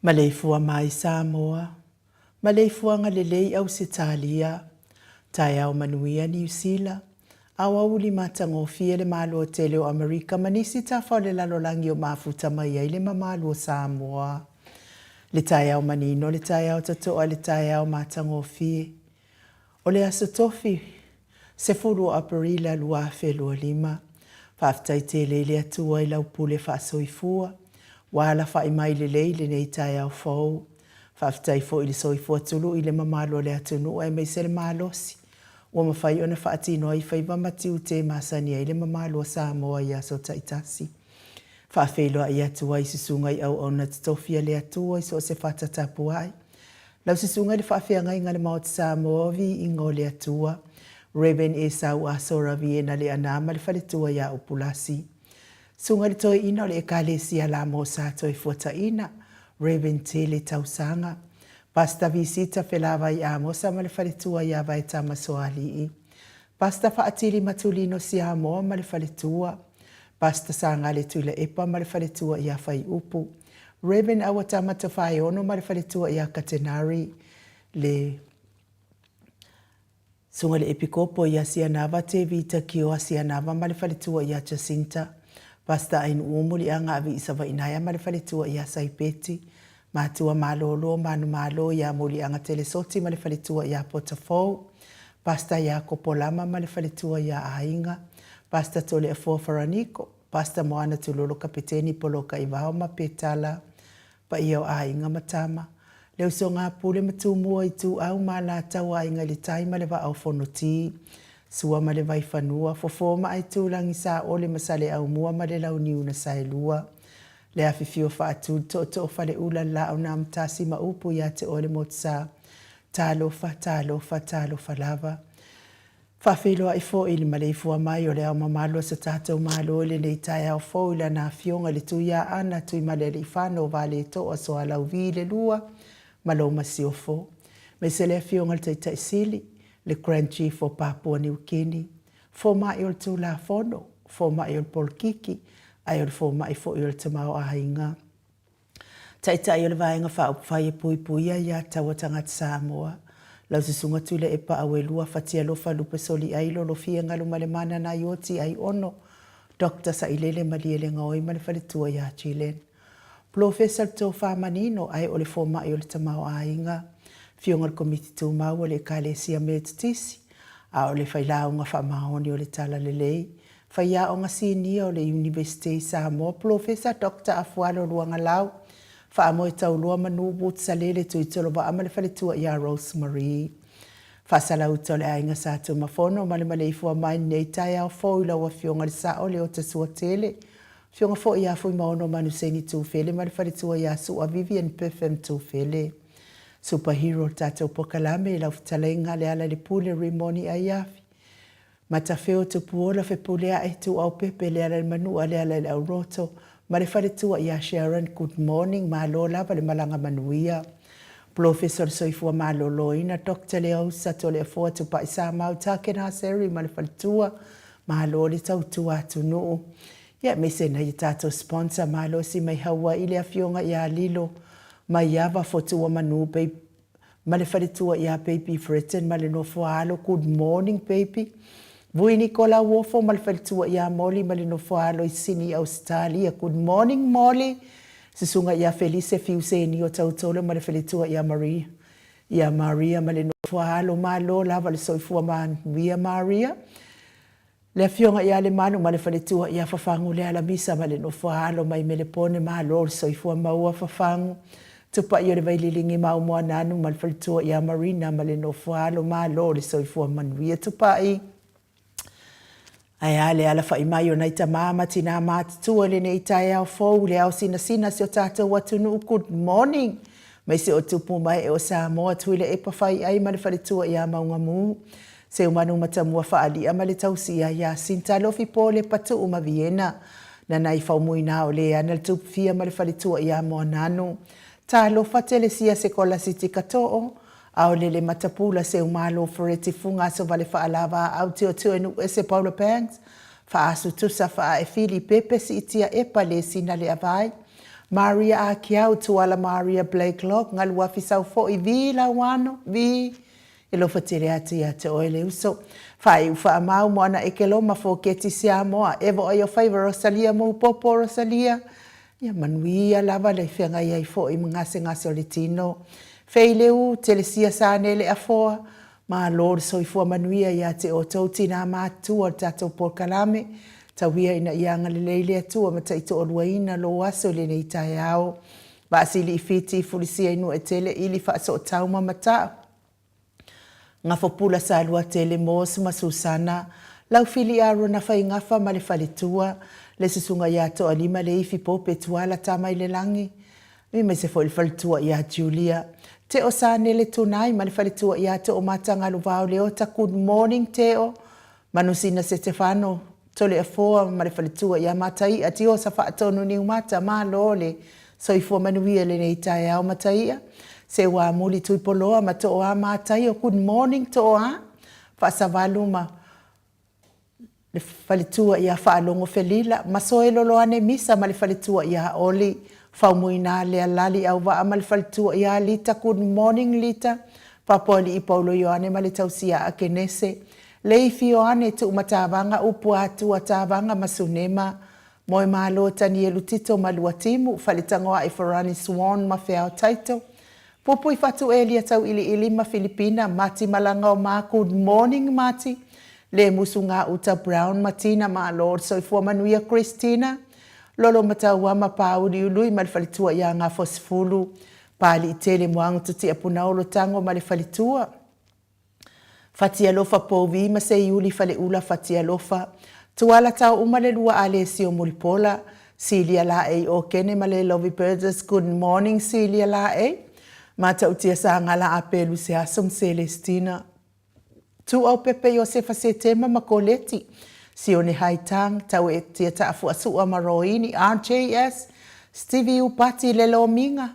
Maleifua mai Samoa, maleifua ngalelei au Sitalia, tai au manuia New Zealand, au auli matangofia le malo tele o Amerika manisi tafa le lalolangi o mafuta mai ai le mamalu o Samoa. Le tai au manino, le tai au tatoa, le tai au matangofia. O le asotofi, se furu o Aparila lua felua lima, whaftai te le atua i lau pule whaasoifua, wala whai mai le leile nei tai au fau. Whaftai fo i le soifua tulu i le mamalo le atunu e mei se le malosi. Ua mawhai ona whaatino i whai wamatiu te masani ai le mamalo Samoa i aso taitasi. Whaafeloa i atua i sisunga i au ona titofia le atua i so se whatatapu ai. Lau sisunga le whaafeanga i ngale maot Samoa vi i ngō le atua. Reben e sau asora vi e na le anama le whaletua ia upulasi. Sunga le toi ina o le ekalesi ala mo sato i fuata ina. Reben te le tausanga. Pasta visita felava i amosa ma le whaletua ia vai tamasoali i. Pasta whaatili matulino si amoa ma le whaletua. Pasta sanga le tuila epa ma le whaletua ia whai upu. Reben awa tamata whai ono ma le whaletua ia katenari. Le sunga le epikopo ia sianava te vita ki o sianava ma le whaletua ia Jacinta. Pasta ainu umuli anga avi isawa inaya ma le whaletua ia Saipeti. Matua malolo, manu malo ia muli anga telesoti ma le whaletua ia Potafou. Pasta ia Kopolama ma le whaletua ia Ainga. Pasta tole a Fofaraniko. Pasta moana tulolo kapiteni poloka i wao ma petala. Pa ia o Ainga matama. Leo so ngā pule matumua i tu au ma la tau Ainga le taima le wa au fonoti. Sua ma le vai whanua. Fofoma ai tūlangi sa ole masale au mua ma le lau niuna saelua. Le awhiwhio whaatu to whale ula la au nā mtasi ma upu ia te ole mot sa. Tālofa lava. Whawhiloa i fo ili maleifua mai o le au mamalo sa tātou malo le nei tai au fo ila nā fionga le tuia ana tui malele i whano vale toa so alau vi le lua malo masiofo. Me se le fionga le taitai sili le Grand Chief o Papua New Guinea. Fo mai o le tū la fono, fo mai o le polkiki, ai o le fo mai fo i o le tamao a hainga. Taitai o le vaenga wha upwhai e pui puia ia tawa tangata Samoa. Lau se sunga tule e pa awe lua fatia lofa lupa soli ailo lo fia ngalu male mana na ioti ai ono. Dr. Sailele Maliele ngoi male whaletua ia Chilen. Professor Tofa Manino ai o le fo mai o le tamao a hainga. Fionga le komiti tū mau o le kālesia me tutisi. A o le whailaunga whamahoni o le tala lelei. Whaia o ngā sini o le University Samoa. Professor Dr. Afualo Luanga Lau. Whaamo e tau lua manu but salele tu i tolo wa amale whaletua ia Rosemary. Whasala uto le ainga sātu mafono male maleifua mai nei tai au fōi laua fionga le sa o le o te sua tele. Fionga fōi ia fui maono manu seni tū fele male whaletua ia sua Vivian Perfem tū fele. Superhero tātou pokalame lau fitalenga le ala le pule rimoni a iafi. Matawheo tu puola fe pulea e tu au pepe le ala le manua le ala le au roto. Ma le whaletua ia Sharon, good morning, malo lava le malanga manuia. Professor soifua malo loina, Dr. Leo sato le afua tu pa isa mau take na seri ma le whaletua. Malo le tautua atu nuu. Ia mese na i tātou sponsor malo si mai haua ile a fionga ia lilo. Ma iava fotua manu pe ma le whaletua ia baby Britain ma le nofua alo, good morning baby. Vui Nicola Wofo ma le whaletua ia Molly ma le nofua alo i Sydney, Australia. Good morning Molly. Sisunga ia Felice Fiuseni o tautolo ma le whaletua ia Maria. Ia Maria ma le nofua alo ma lo lava le soifua ma via Maria. Le fionga ia le manu ma le whaletua ia fafangu le alamisa ma le nofua alo mai me le pone ma lo le soifua maua fafangu. Tupa i o le vaililingi mau mua nanu ma le whaletua ia Marina ma le nofua alo ma lo le soifua manuia tupa i. Ai ale ala whai mai o nei ta māma tina mātutua le nei tai au fōu le au sina si o tātou atunu good morning. Mai se o tupu mai e o Samoa tuile e pa whai ai ma le whaletua ia maunga mū. Se umanu matamua whaali ama le tausi ia Sinta lofi po le patu uma Vienna. Na nai whaumui nā o le ana le tupu fia ma le whaletua ia moa nanu. Tā lo whatele sia se kola siti kato'o. Au lele matapula se umalo foreti funga so vale whaalava au te o tuenu e se Paula Banks. Whaasu tusa wha e fili pepe si itia e pale sina le avai. Maria Akiau tuala Maria Blakelock ngal wafisau fo I vi la wano vi ilo fatire ati ate oile uso fai ufa mau mo ana ekelo ma fo keti sia moa evo ayo favor Rosalia mo popo Rosalia ya manuia lava le fenga ia fo I ngase ngase o le tino feileu telesia sanele afoa ma Lord so ifua manuia ia te o tautina matu o tato por kalame tawia ina ianga le leile atua ma taito o luaina lo aso le nei tae ao ba asili ifiti fulisia inu etele ili fa so tauma mata nga fopula sa lua tele mos ma Susana lau fili aro na fai ngafa ma le falitua le susunga ia to alima le ifi pope tuala tama ile langi mi me se fo il falitua ia Julia te o sa nele tunai ma le falitua ia to o matanga lu vao le ota good morning teo manusina Stefano tole a foa ma le falitua ia matai ati o sa faatonu ni umata ma lole so I fua manuia le nei tae au mataia se wa muli tui poloa ma to o a matai o good morning to o a fa savalu ma le falitua ia faalongo felila ma so e lolo ane misa ma le falitua ia oli faumuina le alali au wa ma le falitua ia lita good morning lita papoli I Paulo Ioane ma le tausia a kenese lei fioane tu matavanga upu atu atavanga masunema moe malo tani e lutito maluatimu falitangoa I Ferrani Swan ma feao taito pupu I fatu elia tau ili ma Filipina mati malanga o ma good morning mati le musunga uta Brown Martina ma Lord so ifua manuia Christina lolo mataua ma pauli ului ma le falitua ia nga fosfulu pali tele moangu tuti apunaulo tango ma le falitua fatia lofa povi ma se iuli fale ula fatia lofa tuala tau umale lua Alessio Mulipola Celia la e o kene ma le Lovey Birds good morning Celia la e ma tautia sa ngala apelu se asum Celestina tu au pepe Josefa se tema ma koleti sione haitang tau e tia taafu asua maroini RJS Stevie upati le lominga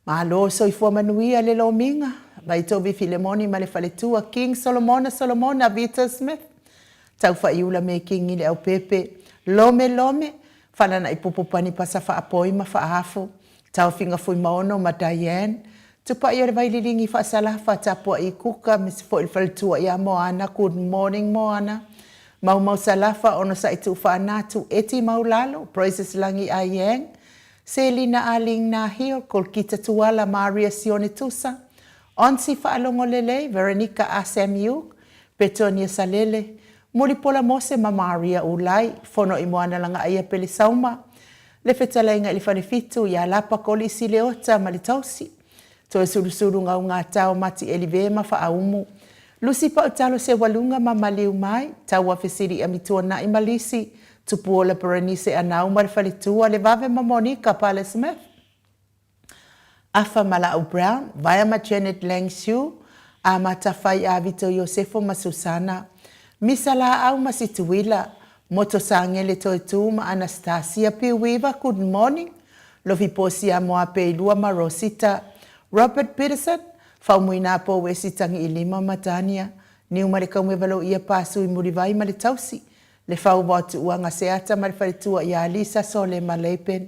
ma lo so ifua manuia le lominga vai tobi Filemoni ma le faletua King Solomona Vita Smith tau fa iula me King ile au pepe lome falana ipopopani pasafa apoima fa afu tau finga fui maono ma Diane tupa ia le vai lilingi fa salafa tapua I kuka mis fo il faletua ia moana good morning moana mau salafa ono sa itu fa natu eti maulalo praises langi ayeng Selina aling na hio kol kita tuala Maria Sione Tusa Onsi faalongo lele, Veronica ASMU, Petonia Salele, Mulipola Mose ma Maria Ulai, fono imoana langa aia pele sauma, le fetala inga ilifanefitu ya lapa koli sileota malitausi, to suru nga unga tau mati elivema fa aumu, lusi pa utalo se walunga ma maliu mai, tau wafesiri amitua na imalisi, tupuola peranise anau marifalitua le vave ma Monica Pale Smith, Afa Malao Brown, vaya ma Janet Langsu, a matafai a Vito Yosefo ma Susana, misala au ma situila, moto sangele toitu ma Anastasia Piwiva, good morning, lofi posi a moa peilua ma Rosita, Robert Peterson, faumuina po wesitangi ilima matania, ni umarika mwevalo ia pasu imurivai ma le tausi, le fau watu uanga seata ma le faritua ia Alisa Sole ma Leipen,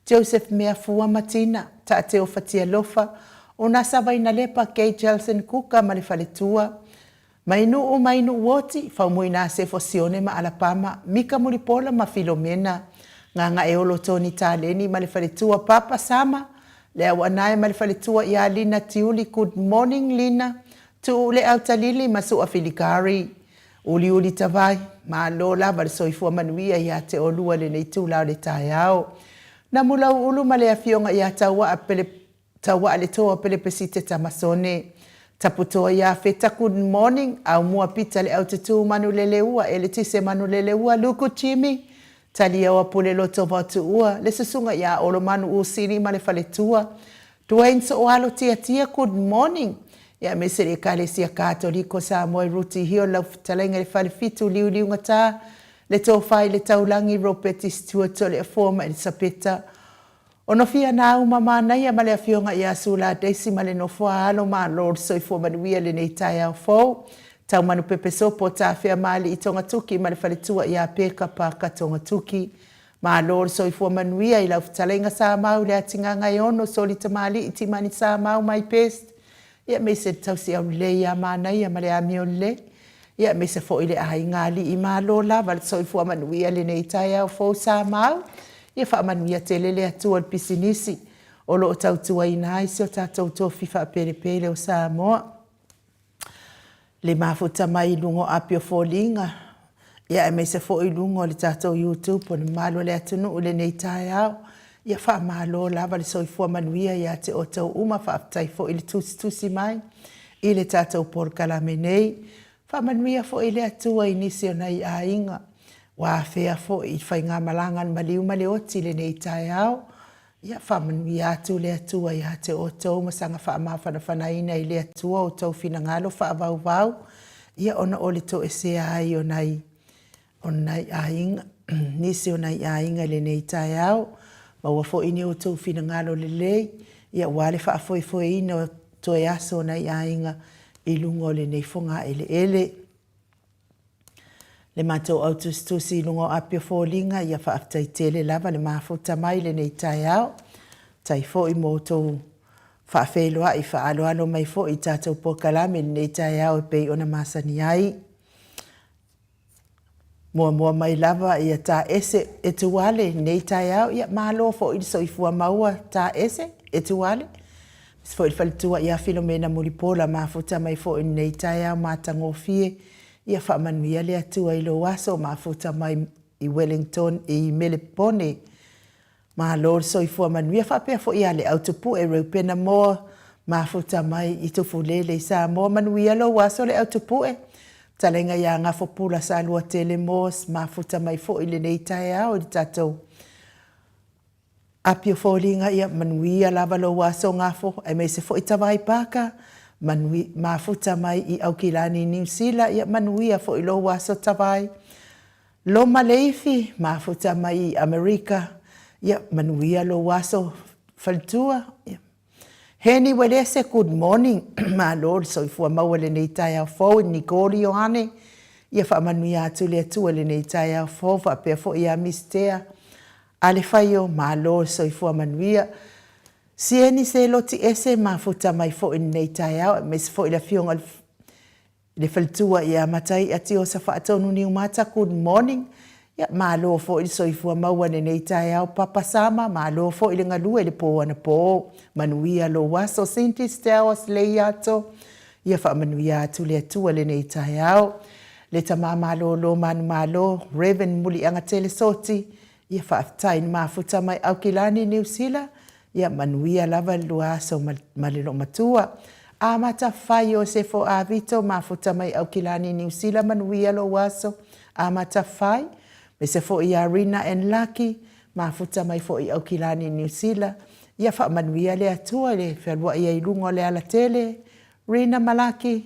Joseph Meafua Matina, Tateo Fatia Lofa, Unasa Vaina Lepa, Kay Jelson Kuka, Malifaletua, Mainu Woti, Faumuina Sefosione ma Alapama, Mika Mulipola ma Filomena, Nganga Eolo Toni Taleni, Malifaletua, Papa Sama, Lea Wanae Malifaletua, Ia Lina Tiuli, good morning Lina, Tu Le Autalili, Masu Afilikari, Uli Tavai, Ma Lola, Valsoifua Manuia, Ia Te Olua Le Neitu Lao Le Taiao, na mula ulu male afionga ia tawa ale toa pele pesite tamasone taputoa ia feta good morning au mua pita le au tutu manulele ua ele tise manulele ua luku chimi talia wa pule loto vatu ua le susunga ia olo manu usini male faletua Dwayne so alo tia good morning ya mesere kale sia katoliko sa moe ruti hio lau talenga le fale fitu liu ngata le tofai le taulangi ropeti stuato le forma el sapeta ono fia na uma mana ia male afionga ia sula desima le no alo ma Lord so forma we le nei tai fo tau manu pepe so po ta fia mali itonga tuki male fale tua ia peka pa katonga tuki Malo le soifua manuia i lau fitalenga sa mau le atinganga i ono soli tamali i timani sa mau mai pest. Ia me se tausi au le ia mana ia ma le ami o le. Ia me se fo i le ahi ngali i malo lava le soifua manuia le nei tai au fo sa mau. Ia wha manuia te lele atua le pisinisi. O lo o tautua i nai se o tatou tofi wha pere pere o sa moa. Le mafuta mai lungo apio fōlinga. Ia me se fo i lungo le tatou YouTube o le malo le atunu o le nei tai au. Ia wha malo lava le soifua manuia ia te o tau uma wha aptai fo i le tusi mai. I le tatou por kalame nei. Wha manuia fo i le atua i nisi o nei a inga. Wa fea fo i whai ngā malangan maliu male oti le nei tai au. Ia wha manuia atu le atua ia te o tau masanga wha mawhana whanaina i le atua o tau fina ngalo wha vau vau. Ia ona o le to e se ai o nei. O nei a inga. Nisi o nei a inga le nei tai au. Ma ua fo ini o tau fina ngalo le lei. Ia wale wha foi ina o to e aso nei a inga i lungo le nei fonga ele ele. Le matou au tusi lungo apio fōlinga ia wha aftai tele lava le mafuta mai le nei tai au. Tai fo i mo tau wha wheloa i wha alo mai fo i tātou pokalame le nei tai au e pei ona masani ai. Mua mai lava ia tā ese e tuale nei tai au ia malo fo i so i fua maua tā ese e tuale. Fo i whalitua ia Filomena Mulipola mafuta mai fo i nei tai au mātango fie. Ia wha manuia le atua i lo waso mafuta mai i Wellington i Melipone. Ma lor so i fua manuia wha pia fo i ale autopu e reupena mo mafuta mai i tufu lele i sa mo manuia lo waso le autopu e. Talenga ia ngā fopula sa lua tele mos mafuta mai fo i le nei tai au i tatou. Apio fōlinga ia manuia lava lo waso ngafo e me se fo i tawai paka. Mafuta mai i Aukilani New Zealand ia manuia fo i lo waso tawai. Lo Maleifi mafuta mai i Amerika ia manuia lo waso faltua. Heni welese good morning ma lord so i fua maua le nei tai au fo ni kori o ane. Ia wha manuia atu le atua le nei tai au fo wha pia fo i a mistea. Ale whaio ma lord so i fua manuia. Sieni se loti ese mafuta mai fo i nei tai au. Mes fo i la fionga le faltua i a matai ati o sa whaatonu ni umata good morning. Ia malo fo i so i fua maua le nei tai au papasama. Malo fo i le ngalua le po ana po. Manuia lo waso Sinti Stewas le iato. Ia wha manuia atu le atua le nei tai au. Le tama malo lo manu malo. Raven muli anga tele soti. Ia wha aftai ni mafuta mai Aukilani New Zealand. Ia manuia lava lua so malilo matua. A mata whai o se fo a vito mafuta mai Aukilani New Zealand manuia lo waso. A mata whai. Me se fo i Arena and Lucky mafuta mai fo i Aukilani New Zealand. Ia wha manuia le atua le whelua ia i lungo le ala tele. Rina Malaki.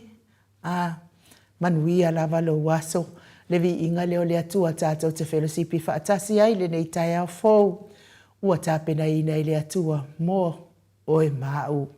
Manuia lava lo waso. Le vi inga leo le atua tātou te whelosipi whaatasi ai le nei tai au fōu. Ua tāpena i nei le atua mō oe māu.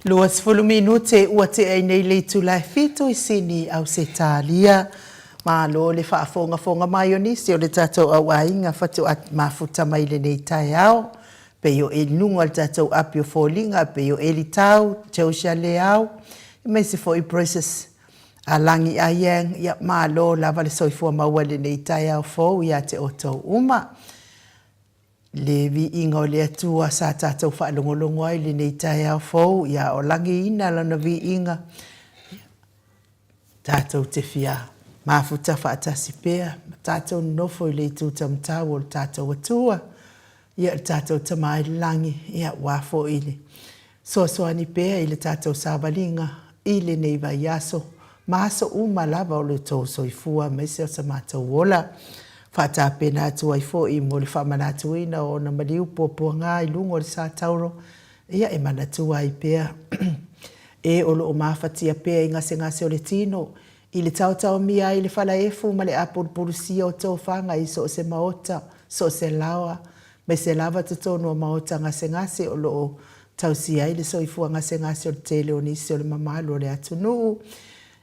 Luas minute ua te ai nei le tulai fitu I sini au se talia. Ma lo le whaafonga mai o nisi o le tatou au ainga whatu at mafuta mai le nei tai au. Pe yo e nunga le tatou api o fōlinga, pe yo e li tau, teo sia le au. Me se fo I process a langi a yang, ia ma lo lava le soifua maua le nei tai au fōu ia te o tau uma. Le vi inga o le atua sa tātou whaalongolongo ai le nei tai au fōu ia o langi ina lana vi inga. Tātou te fia. Mafuta whaatasi pēr, tātou nofo I le tūta mtau o tātou atua. Ia tātou tamai langi, ia wafo ili. Soani pēr I le tātou sāwalinga, I le nei vai aso. Maso uma lava o le tō soifua, mese o sa mātou ola. Whata pēnā atua I fo I mo le whamanatu ina o na mariu pōpua ngā I lungo le sātauro. Ia e manatua I pēr. E olo o mawhatia pēr I ngase o le tino. I le tau mia I le whala efu ma le apurpurusia o tō whanga I so se maota, so se lawa. Me se lava te tonu o maota ngase o lo tausia I le soifua ngase o le tele o nisi o le mamalu o le atunu.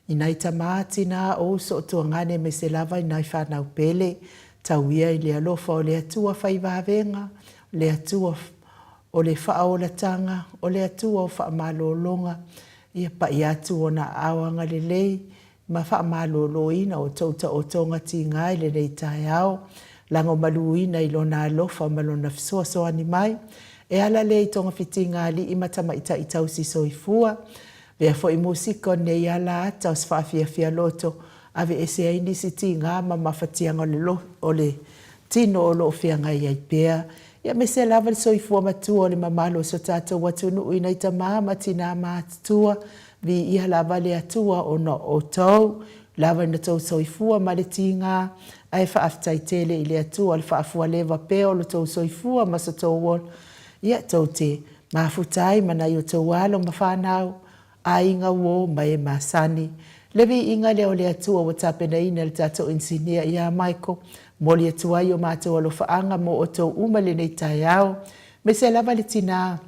I nai tamati nā o so o tua ngane me se lava I nai whanau pele. Tauia I le alofa o le atua whaivavenga, le atua o le whaolatanga, o le atua o whaamalolonga. Ia pa I atu o na awanga le lei. Ma whaamalo ina o tauta o tonga ti ngai le nei tai au. Lango malu ina I lona alofa malona fisua soani mai. E ala le I tonga fiti ngali I matama ita I tausi soifua. Vea fo I musika nei ala ata o sfafia loto. Ave ese aini si ti ngā ma mawhatianga o le tino o lo fia ngai ai pēr. Ia me se lava le soifua matua o le mamalo so tātou watunu ina I ta māma tina mātua. Vi ia lava le atua o no o tau, lava na tau soifua ma le tinga, ai whaaftai tele I le atua, le whaafua lewa peo lo tau soifua ma sa tau wol. Ia tau te mafutai mana I o tau walo ma whanau, a inga wo ma e masani. Levi inga leo le atua wa tapena ina le tatou insinia ia Michael, mo le atua I o mātou alo whaanga mo o tau umale nei tai au. Me se lava le tina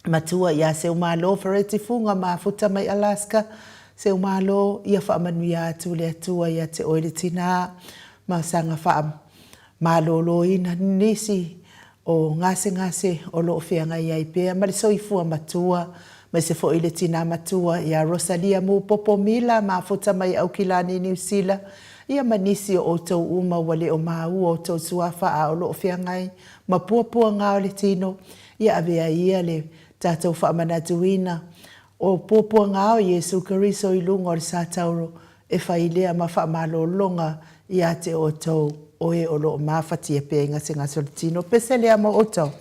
matua ia se umalo fareti funga mafuta mai Alaska se umalo ia whaamanuia atu le atua ia te oile tina ma sanga wha malolo ina nisi o ngase o loo whianga ia I pēr ma le soifua matua ma se fo ile tina matua ia Rosalia mu popo mila mafuta mai Aukilani New Zealand ia manisi o tau uma wale o mau o tau suafa a o loo whianga ma puapua ngā o le tino ia avea ia le tātou whaamanatuina o pōpua ngāo Jesu Kariso I lunga o le sātauro e whailea ma whaamalolonga I ate o tau o e o loo mawhatia pēr ngase ngasolitino peselea mo o tau.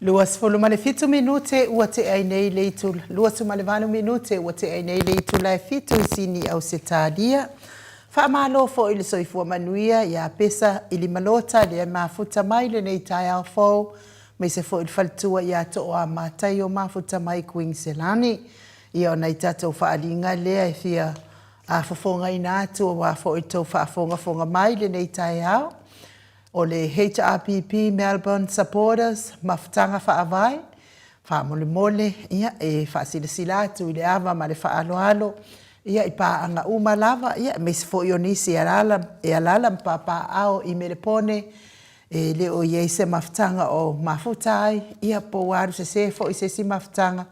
Luas folo male fitu minute ua te ai nei leitu. Luas male vanu minute ua te ai nei leitu lai fitu isini au se tādia. Whaamalo fo ili soifua manuia ia pesa ili malota le mafuta mai le nei tai au fo. Me se fo ili faltua ia toa matai o mafuta mai Queenselani. Ia o nei tatou whaalinga lea e fia a fofonga ina atu o wa fo ili tau whaafonga mai le nei tai au. O le HRPP Melbourne supporters mafutanga whaavai, whaamole mole, ia e whaasilasila atu i le awa ma le whaaloalo, ia i paanga umalava, ia me se fo ionisi e alala mpapa ao i melepone, e le o iei se mafutanga o mafutai, ia po waru se fo i se si mafutanga,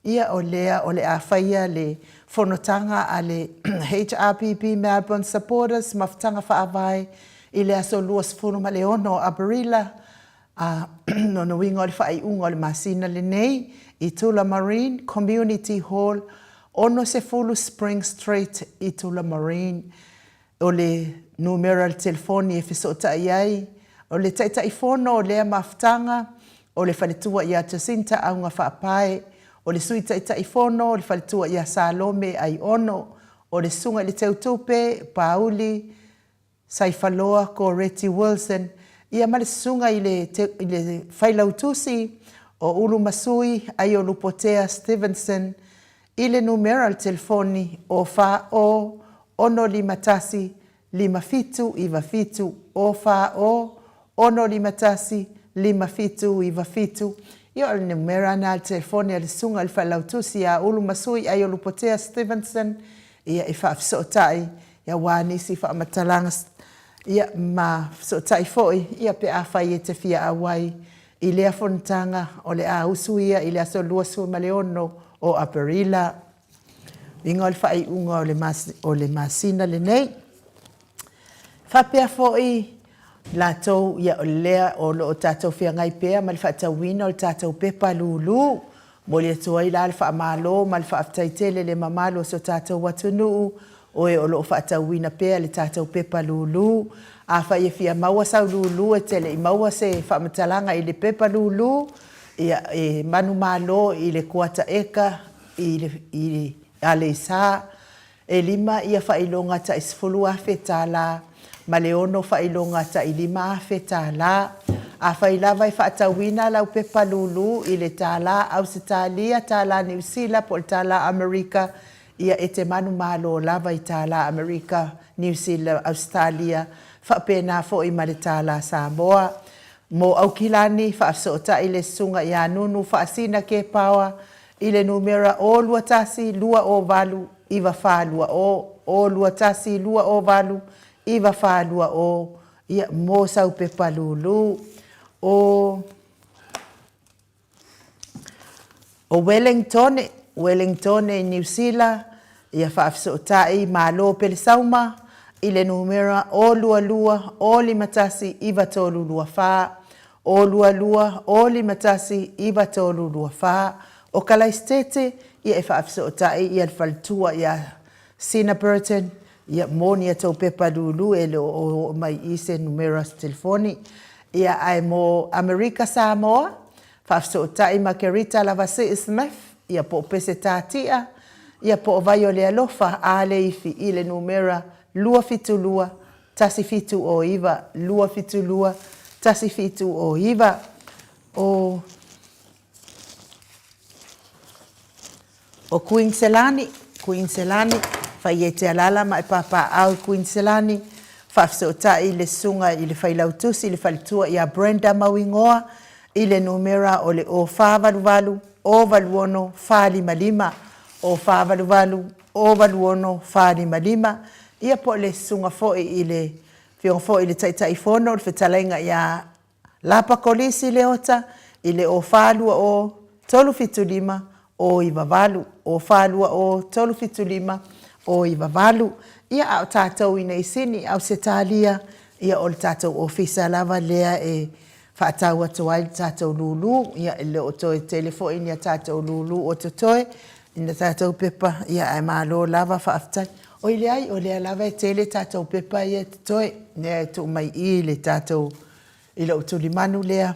ia o lea o le awhaia le fonotanga a le HRPP Melbourne supporters mafutanga whaavai, i le aso luas funu ma le ono a Barilla, no no wingo le whai ungo le masina le nei, i Tula Marine Community Hall, ono se fulu Spring Street i Tula Marine, o le numero le telefoni e fisota iai, o le taita i fono o lea maftanga, o le whaletua ia Jacinta au ngā whaapae, o le sui taita i fono, o le whaletua ia Salome ai ono, o le sunga le teutupe, Pauli, Saifaloa ko Reti Wilson, ia male sunga i le whailautusi o Ulu Masui, ai o Lupotea Stevenson, i le numero al telefoni o wha o ono limatasi, lima fitu iwa fitu, o wha o ono limatasi, lima fitu iwa fitu, ia o le numero na al telefoni al sunga al whailautusi a Ulu Masui, ai o Lupotea Stevenson, ia i whaafisotai, ia wānisi whaamatalanga ia ma so tai foi ia pe a fai e te fia awai i lea fontanga o le a usuia i lea so luasu maleono o Aparila. Ingo le fai unga o le masina le nei. Whapea foi la tau ia o lea o lo o tātou fia ngai pea ma le whaatau wina o le tātou pepa lulu. Mo le atua i la le wha amalo ma le wha aftaitele le mamalo so tātou watunuu. Oe o loo whaatau wina pea le tātou pepa lulu. A whai e fia maua sau lulu e tele i maua se whaamatalanga i le pepa lulu. Ia e manu malo i le kuata eka i ale isa. E lima ia whailonga ta isfulu a whetala. Ma le ono whailonga ta i lima a whetala. A whailawa i whaatau wina lau pepa lulu i le tala Ausitalia, tala New Zealand, po le tala Amerika. Ia e te manu malo lava i tāla Amerika, New Zealand, Australia, whapena fo I maritala Samoa. Mo au kilani whaafsota I le sunga I anunu whaasina ke pawa I le numera o luatasi lua o valu iwa wha lua o luatasi lua o valu iwa wha lua o ia mo sau pepa lulu o Wellington New Zealand ia whaafsota I malo pele sauma I le numera o lua lua o limatasi iwa tolu lua wha o lua lua o limatasi iwa tolu lua wha o Kalaistete ia e whaafsota ia whaltua ia Sina Burton ia moni tau pepa lulu e o mai ise numera telefoni ia ai mo Amerika Samoa whaafsota I Makerita Lavasi Smith ia po pese tātia ia po vai o le alofa a le ifi I le numera lua fitu lua tasi fitu o iwa lua fitu lua tasi fitu o iwa o Queenselani whai e te alala mai papa au Queenselani whaafsota I le sunga I le whailautusi I le whalitua I a Brenda Mawingoa I le numera o le o whavaluvalu o valuono whalimalima o whavaluvalu o valuono whalimalima ia po le sunga foi I le whionga foi I le taitai fono le whetalainga ia Lapa Kolisi le ota I le o whalua o tolu fitulima o I vavalu o whalua o tolu fitulima o I vavalu ia au tātou I nei sini au se tālia ia o le tātou ofisa lava lea e whaatau atu ai tātou lulu ia e le o toi telefo ia tātou lulu o toi ina tātou pepa ia ai malo lava whaaftai o I le ai o le lava e tele tātou pepa ia toi nea tu mai I le tātou I le utuli manu lea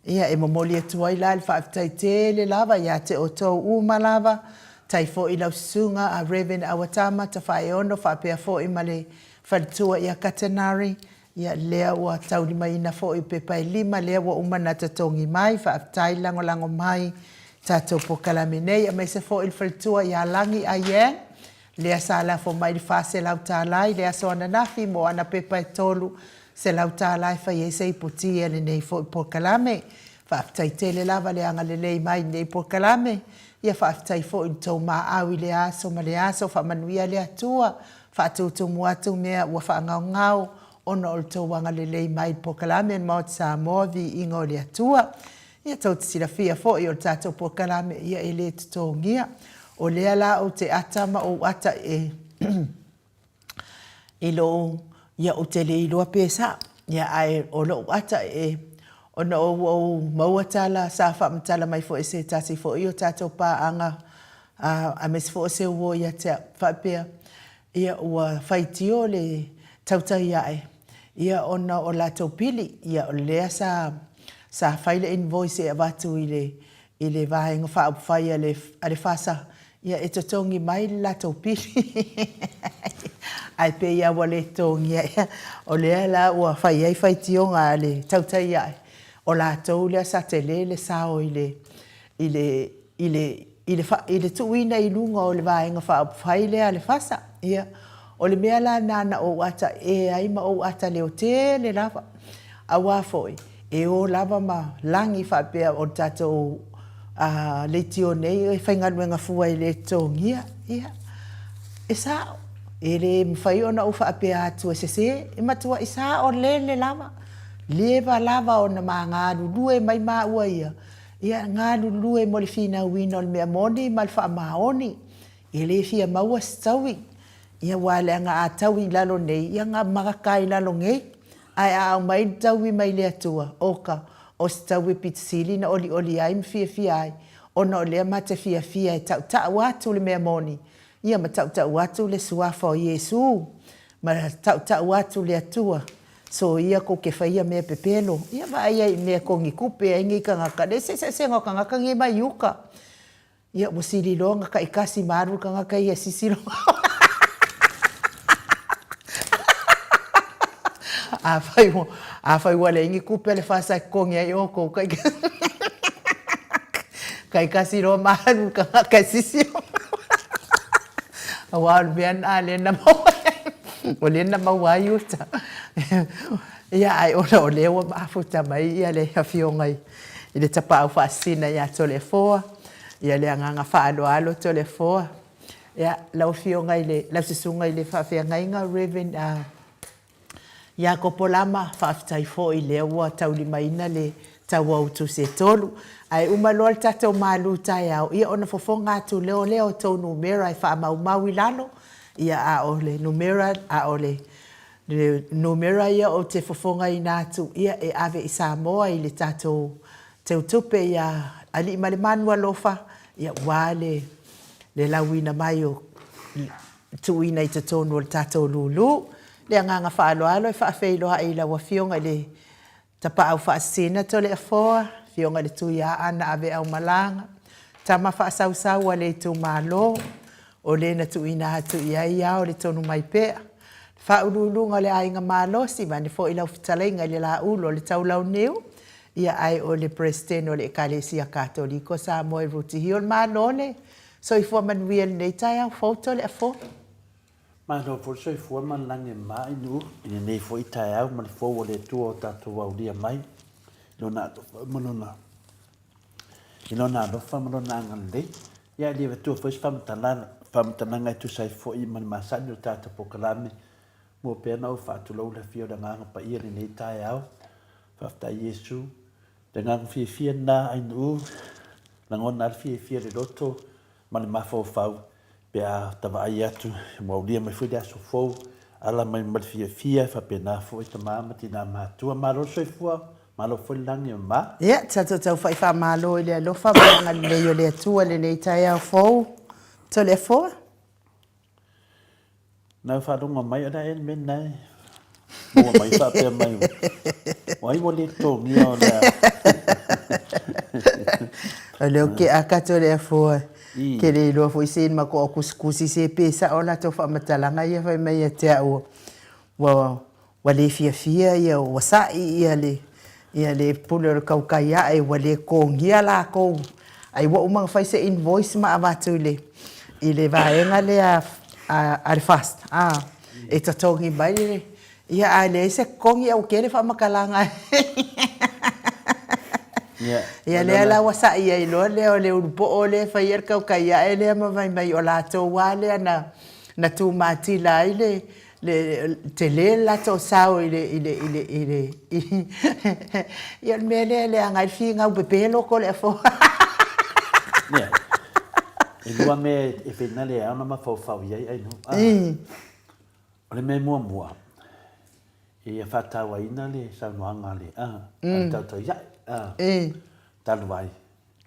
ia e momoli atu ai la le whaaftai tele lava ia te o tau uma lava tai fo I lau sunga a Reverend Awatama ta whae ono whaapea fo I male whalitua ia Katanari ia lea ua tau lima ina fo I pepa lima lea ua umana tatongi mai whaaftai lango mai tātou po kalaminei a mai se fo I whalitua ia langi a ie lea sa la fo mai li whase lau tālai lea so ananafi mo ana pepa tolu se lau tālai whai e sei puti e nei fo I po kalame whaaftai tele lava le anga lelei mai nei po kalame ia whaaftai fo I tau maa au I le aso ma le aso whaamanuia le atua whaatutu muatu mea ua whaangau ngau ona o le tau anga lelei mai po kalame maot sa movi ingo le atua ia tau tisira fia fo I o tātou po kalame ia e le tutongia o lea la o te atama o ata e ilo ia o te le iloa pesa ia ai o lo ata e ona o mauatala sa whaamtala mai fo e se tasi fo I o tātou pāanga a mes fo se uo ia te whapea ia ua whaitio le tautai ae ia ona o lātou pili ia o lea sa whaile invoice e avatu I le vahenga whaapwhai a le whasa ia e totongi mai lātou pili ai pe ia wale tongi ia o lea la ua whai ai whaitio ngā le tautai ae o lātou lea sa te le sao I le tuina I lunga o le vaenga whaapwhai lea le whasa ia o le mea la nana o ata e ai ma o ata leo te le lava a wafoi e o lava ma langi whapea o tātou le tio nei e whainganuenga fua I le tongia ia e sao e le mwhai ona o whaapea atu e se e matua I sa o le lava leva lava o na maa ngā lulue mai maa ua ia ngā lulue mo le whina uina o le mea moni ma le wha maoni e le fia maua stawi ia wale ngā atawi lalo nei ia ngā marakai lalo ngei ai au mai tawi mai le atua oka o stawi pitisili na oli ai mwhia ai ona o lea mate fia e tau watu le mea moni ia ma tau watu le suafa o Yesu ma tau watu le atua so ia ko ke whaia mea pepelo ia vai ai mea kongi kupe ai ngi kangaka le se ngā kangaka ngi mai yuka ia musiri longa ka ikasi maru kangaka ia sisiro a fai wale ingi kupe le fasa kongi ai oko kai kasi ro maru kangaka sisiro awal bian ale na mo o le na mawai uta ia ai ona o le wa mafuta mai ia le hafiongai i le tapa au faasina ia tole foa ia le anganga faaloalo tole foa ia lau fiongai le lau sisunga i le faafeagaiga Reverend ia kopolama faafetai foʻi lea ua taulimaina le tauautu se tolu ai uma loa le tatou malu taeao ia ona fofoga atu leoleo tou numera e faamaumau i lalo ia a o le numera a o le numera ia o te fofoga ina atu ia e ave i Samoa i le tatou teutupe ia ali ma le manu alofa ia ua le lauina mai o tuuina i te tonu o le tatou lulu le agaga faaloalo e faafeiloa i laua fioga i le tapaau faasina tole afoa fioga le tuiaa na ave au malaga tama faasausau a le itumālō o lē na tuuina atu i ai ao le tonu mai pea faaululuga o le aiga malosi mane foʻi lau fetalaiga i le laulu o le taulauniu ia ai o le president o le ekalesia katoliko Samoa i rutihi o le malo le soifua manuia lenei taeau fou tole afoa Malo for soifua manlange mai nu ina nei foi taeau ma le fou o le tua o tatou aulia mai lona alofa malona ilona alofa malona agalelei ia lia vetua foi se faamatalaga e tusai foʻi ma le masani o tatou pokalame mo pea na o faatulou le afia o le agaga paia lenei taeau faafetai iesu le agaga fiafia na ainuu lagona a le fiafia le loto ma le mafaufau pea tavaai atu mo aulia mai foi le aso fou ala mai ma le fiafia faapena foʻi tamā ma tinā matua malo soifua malo foi lagi o ma ia tatou tau faʻi faamālō i le alofa ma agalelei o le atua lenei taeau fou tole afoa na faaloga mai ona e menai mo mai faapea mai o ai ua le togia o lea o leo keʻaka tole afoa ke le iloa foʻi sen ma ko o kusikusi se pesa o latou faamatalaga ia fai mai ia te aʻua ua lē fiafia ia ua saʻi ia le pule o le kaukaiaʻe ua lē kogia lakou ai ua uma fai se invoice ma avatou i le vaega lea a le fast e tatogi mai le ia a le se kogi au ke le faamakalaga ia lea laua saʻi ai loa lea o le ulupoʻo le faia le kaukaiaʻe lea mavai mai o latou ā lea na tumatila ai le tele latou sao i le ia le mea lea le agai figau pepe loko le afoa e lua me e peina le aona mafaufau iai ainu o le mea muamua ia faatauaina le saunoaga le a tautau iaʻi talu ai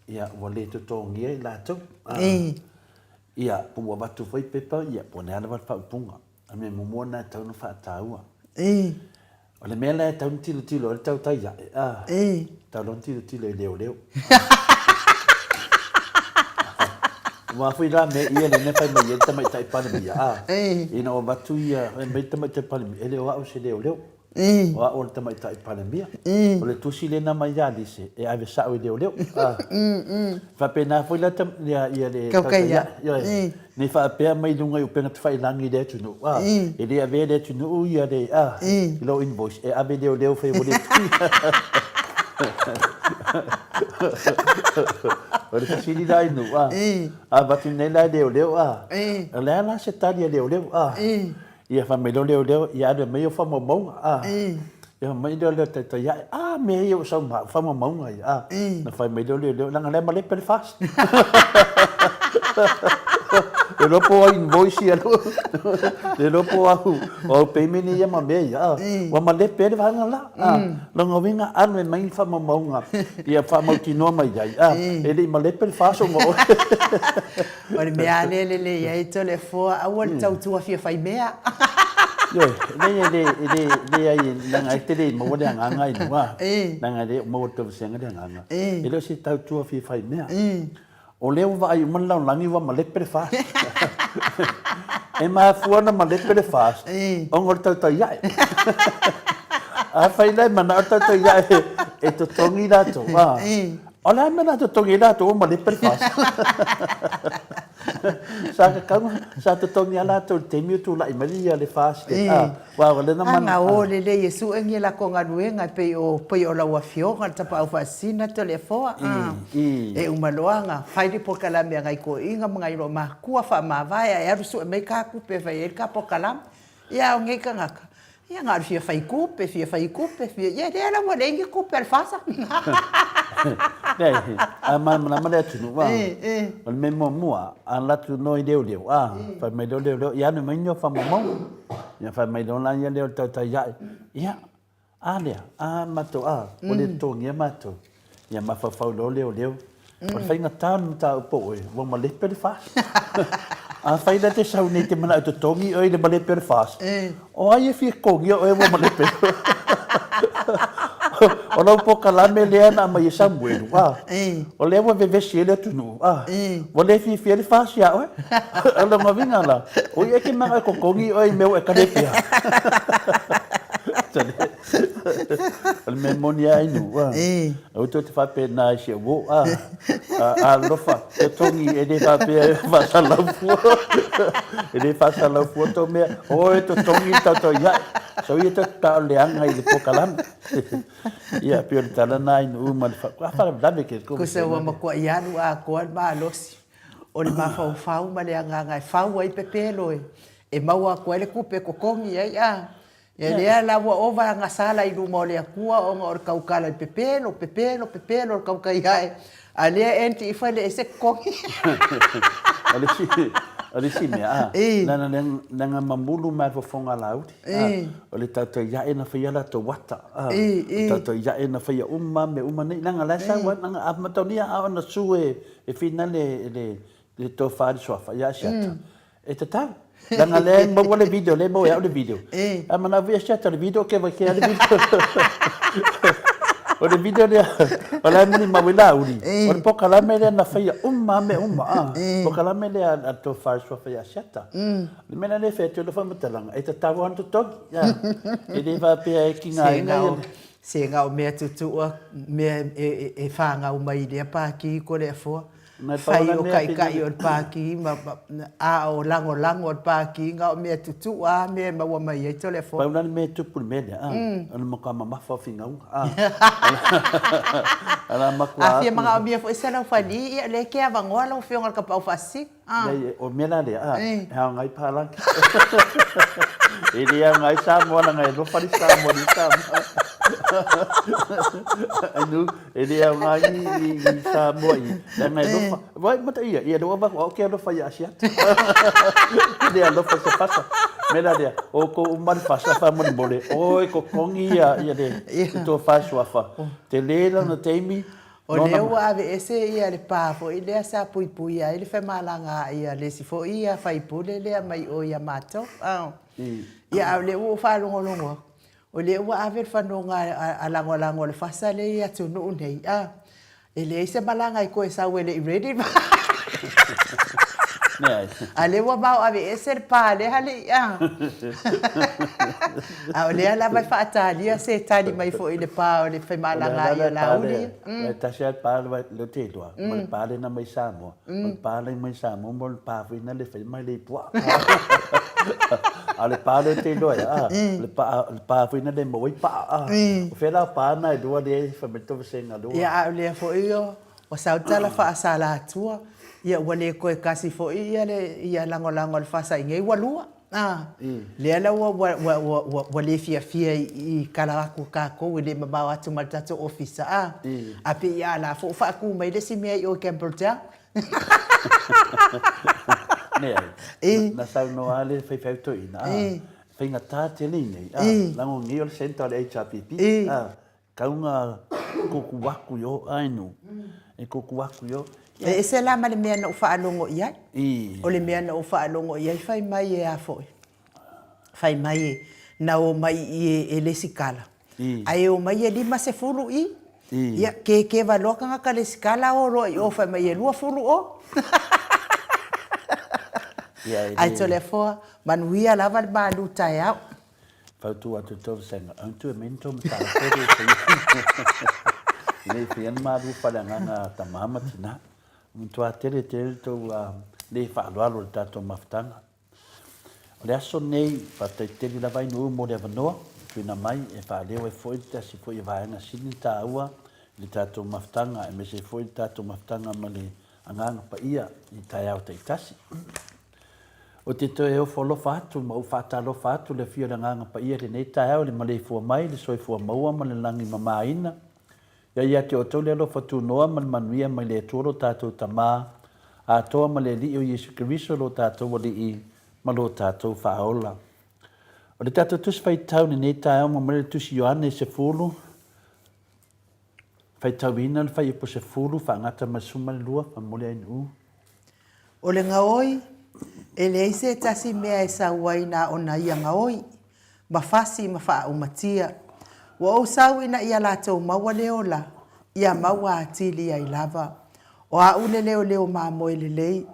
ia ua lē totogia i latou ia ua watu foi pepa ia pone ana wal faupunga a me momua na tau no faataua o le mea la tau tilo o le tau tai iaʻi tau lon tilo i leo Wa fui la me ia le ne fai mai ta mai tai pa le ia ina o batu ia mai ta mai tai pa le ele o au se leo wa o ta mai tai pa le mia o le tusi le na mai ya dise e ave sa o leo fa pena foi la ia le ia ne fa pe mai lunga o pena fai langi le tu no ele ave le tu no ia le lo invoice e ave leo fai o le o le fasili lai no batu nei lai leo le ala se tali leo ia fa me leo ia de me fa mo ia me leo te ia me eu so fa mo ia na fa me leo na le male per fast e lo po invoice ia lo po o payment ia ma me ia wa male per va ngala lo ngovinga anu mai fa mo ia fa mo tino mai ia ele male per fast mo o le mea le ia tole fo awal tau tua fia fai mea yo le ai nanga tele mo le nganga i noa nanga le mo to senga le nganga ele si tau tua fia fai mea o leo va ai man lau langi wa male per fast e ma fuana male per fast o ngor tau tau ia a fai lai mana tau ia e to tongi dato o la mena to tongi dato o male per fast sa te tongi ala to te miu tu lai maria le fast wa le na man anga o le Yesu engi la ko ngaluenga pe o la wafio nga tapa au fasina to le foa e umaloanga fai di po kalame ngai ko inga ngai ro ma kua fa ma vai e arusu me ka ku pe vai ka po kalam ia o ngai ka ngaka ia nga fia fai ku pe fia ia de la mo lengi ku per fasa dai ama na ma tu no wa o me mo mua an la tu no ideo fa me do ia no me nyo fa mo ia fa me do la ia de ta ia Alia, mato o le tongi mato. Ia mawhawhau leo. O le whainga tānu tā upo e, wa ma lepe le whas. A whaina te sau nei te mana o te tongi o i le ma lepe le whas. O ai e whia kongi o e wa ma lepe. O lau po kalame lea na mai e Samuelu. O lea wa vevesi e lea tunu. Wa le whia le whas ia oe. Ala mavinga la. O i eke maa e kokongi o i meu e kanepia. Al memonia inu o to te fa pe na she wo a lofa te tongi e de fa pe fa sala fu e de fa sala fu to me o to tongi to ya so ye to ta le anga i po kalam ya pe ta la na inu ma fa da me ke ko se wa ma ko ya nu a ko ma losi o le ma fa ma le anga ngai fa wa i pe lo e ma wa ko le ku pe ko kongi ya e lea la wa ova nga sala i rumo le akua o nga or kaukala i pepelo o kaukai ai. A lea enti i whale e se kongi. Ale si mea, nanga mamulu mai wafonga lauti. O le tautou iae na whaiala to wata. Tautou iae na whaia me nei. Nanga lasa wa, nanga amataunia a ona su e whina le tō whaari soa whaia siata. E te tau. Danga le mo le video le mo ya le video. Amana via chat le video ke vai ke le video. O le video le o la moni ma wela uri. O le pokala me le na fai me Po kala me le a to far so fai chata. Le mena le fe to le fa matalang. E te tawo an to tok. Ya. E le va pe e kinga inga. Se nga o me tutu me e fa nga o mai le pa ki ko le fo. Fai o kai o paki a o lango o paki nga o me tutu a me ma wa mai e telefone. Pa una me tu por media ana mo ka mama fa finga ana ma kwa. A fia mga o me fo sala fali ia le ke ava ngola o fionga ka pau fasi. O mena le ha ngai pala. Iria ngai sa mo na ngai do fali sa mo ni sa. Anu iria ngai sa mo i. Ngai vai mata ia do ba o ke do fa ya sia dia do fa se pasa mera dia o ko umar pasa fa mo bole o ko kongi ia de to fa so fa te lela no teimi o leu ave ese ia le pa fo ile sa pui ia ele fa malanga ia le si fo ia fa ipule le mai o ia mato ia le o fa longo o le o ave fa no nga alango le fa sa le ia tu no nei ele se malanga i ko esa wele i ready ale wa ba ave ese pa le hale ale ala vai fa talia se tali mai fo ile pa le fe malanga ia la uli ta se pa le te do mo pa le na mai sa mo pa le mai sa mo pa fi na le fe mai le po ale pa le te do ya le pa fi na le mo pa fe la pa na do de fa meto se na do ya ale fo io o sautala fa sala tua ia wale ko kasi fo ia lango le fasa inge walua le ala wale fia i kala ko le mabawa tu maltato office ape ia la fo fa ku mai le simi o Campbelltown na sa no ale fe to ina fe ngata te nei lango ngi o central HRPP kaunga kuku yo ainu e kuku yo e se la male mea no fa alongo ia o le mea no fa alongo ia fai mai e a foi fai mai na o mai e le sikala ai o mai e lima se fulu ia ke va loka nga ka le sikala o ro o fai mai e lua fulu o ai telefone manuia lava ba luta ya fa tu atu to senga antu mento mta nei fian ma du fa nga tamama tina Muito atere to le whaaloalo le tātou mawhitanga. O le aso nei, whataiteli la vai nuu mo le avanoa, tuina mai e whaaleo e fwoi te asi fwoi e vaenga sini tā ua, le tātou mawhitanga, e me se fwoi le tātou mawhitanga ma le anganga pa ia, i tai au te itasi. O te toe o wholofa atu, ma u whaatalofa atu le fio le anganga pa ia, le nei tai au, le male fua mai, le soi fua maua, ma le langi mamaina. Ia te o tau le alofa tu noa, ma le manuia, ma le tuolo tātou tamā, a toa ma le li o Yesu Kiriso lo tātou wali i, ma lo tātou whaola. O le tātou tusi whai tau ni nei tai au, ma mele tusi Ioane se fulu, whai tau ina le whai upo se fulu, whaangata masuma le lua, wha mole ainu u. O le ngaoi, e le eise tasi mea e sa uaina o na ia ngaoi, ma fasi ma faa umatia. Wa o sau ina ia lātou maua leola, ia maua atili ai lava. O a ule leo leo māmoe le lei.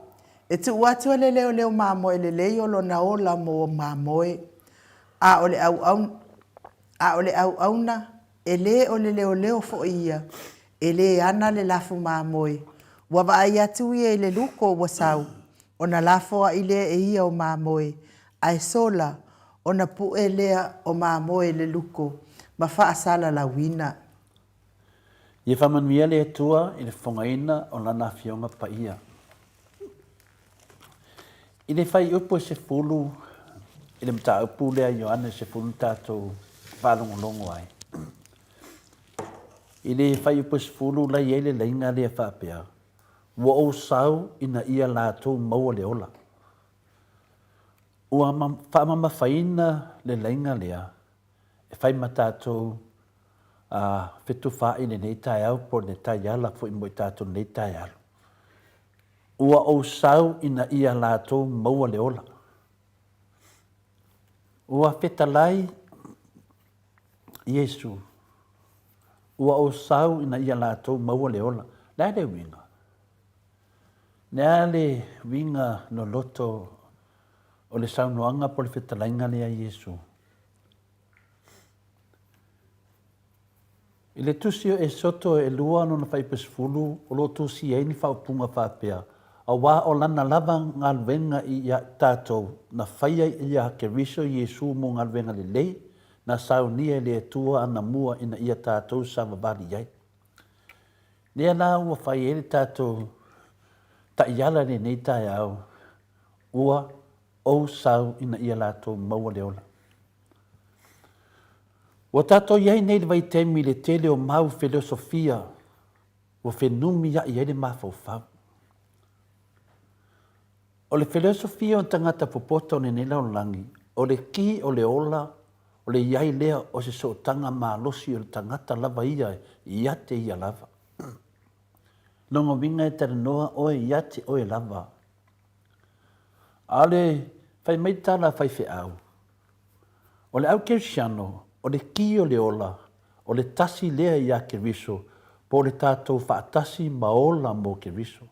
E tu uatua le leo leo māmoe le lei o lo na ola mo māmoe. A ole au auna, e le o le leo leo fo ia, e le ana le lafu māmoe. Wa wa ai atu ia i le luko wa sau, o na lafo a ile e ia o māmoe. Ai sola, o na pu e lea o māmoe le luko. Ma wha asala la wina. Ia whamanuia le atua i le whongaina o lana fionga pa ia. I le whai upo se fulu, i le mta upu lea Ioane se fulu tātou whalongolongo ai. I le whai upo se fulu la i ele leinga lea whapea. Wa o sau ina ia lātou maua le ola. Ua whamama whaina le leinga lea. E whai mātātou whetu whae nei tai au po ne tai ala fo i mo i tātou nei tai alu. Ua o sau ina ia lātou maua le ola. Ua whetalai Iesu. Ua o sau ina ia lātou maua le ola. Nea le winga. Nea le winga no loto o le saunoanga po le whetalainga lea Iesu. I le tusio e soto e lua no na whaipesfulu o lo tusi e ni whaupunga whapea. A wā o lana lava ngalwenga i ia tātou na whaia i ia ke riso Iesu mo ngalwenga le lei na sau nia le tua ana mua ina ia tātou sa wawari iai. Nea nā ua whai e le tātou ta iala le nei tai au ua o sau ina ia lātou maua leola. Wa tātou iai nei le vai temi le tele o mau filosofia wa whenumi ia i ele mawhauwhau. O le filosofia o tangata popoto ne nela o langi, o le ki o le ola, o le iai lea o se so tanga malosi o le tangata lava ia i ate ia lava. Longo winga e tere noa oe i ate oe lava. Ale whai meitala whai whi au. O le au kersiano, o le ki o le ola, o le tasi lea i a ke riso, po le tātou whaatasi maola mo ke riso.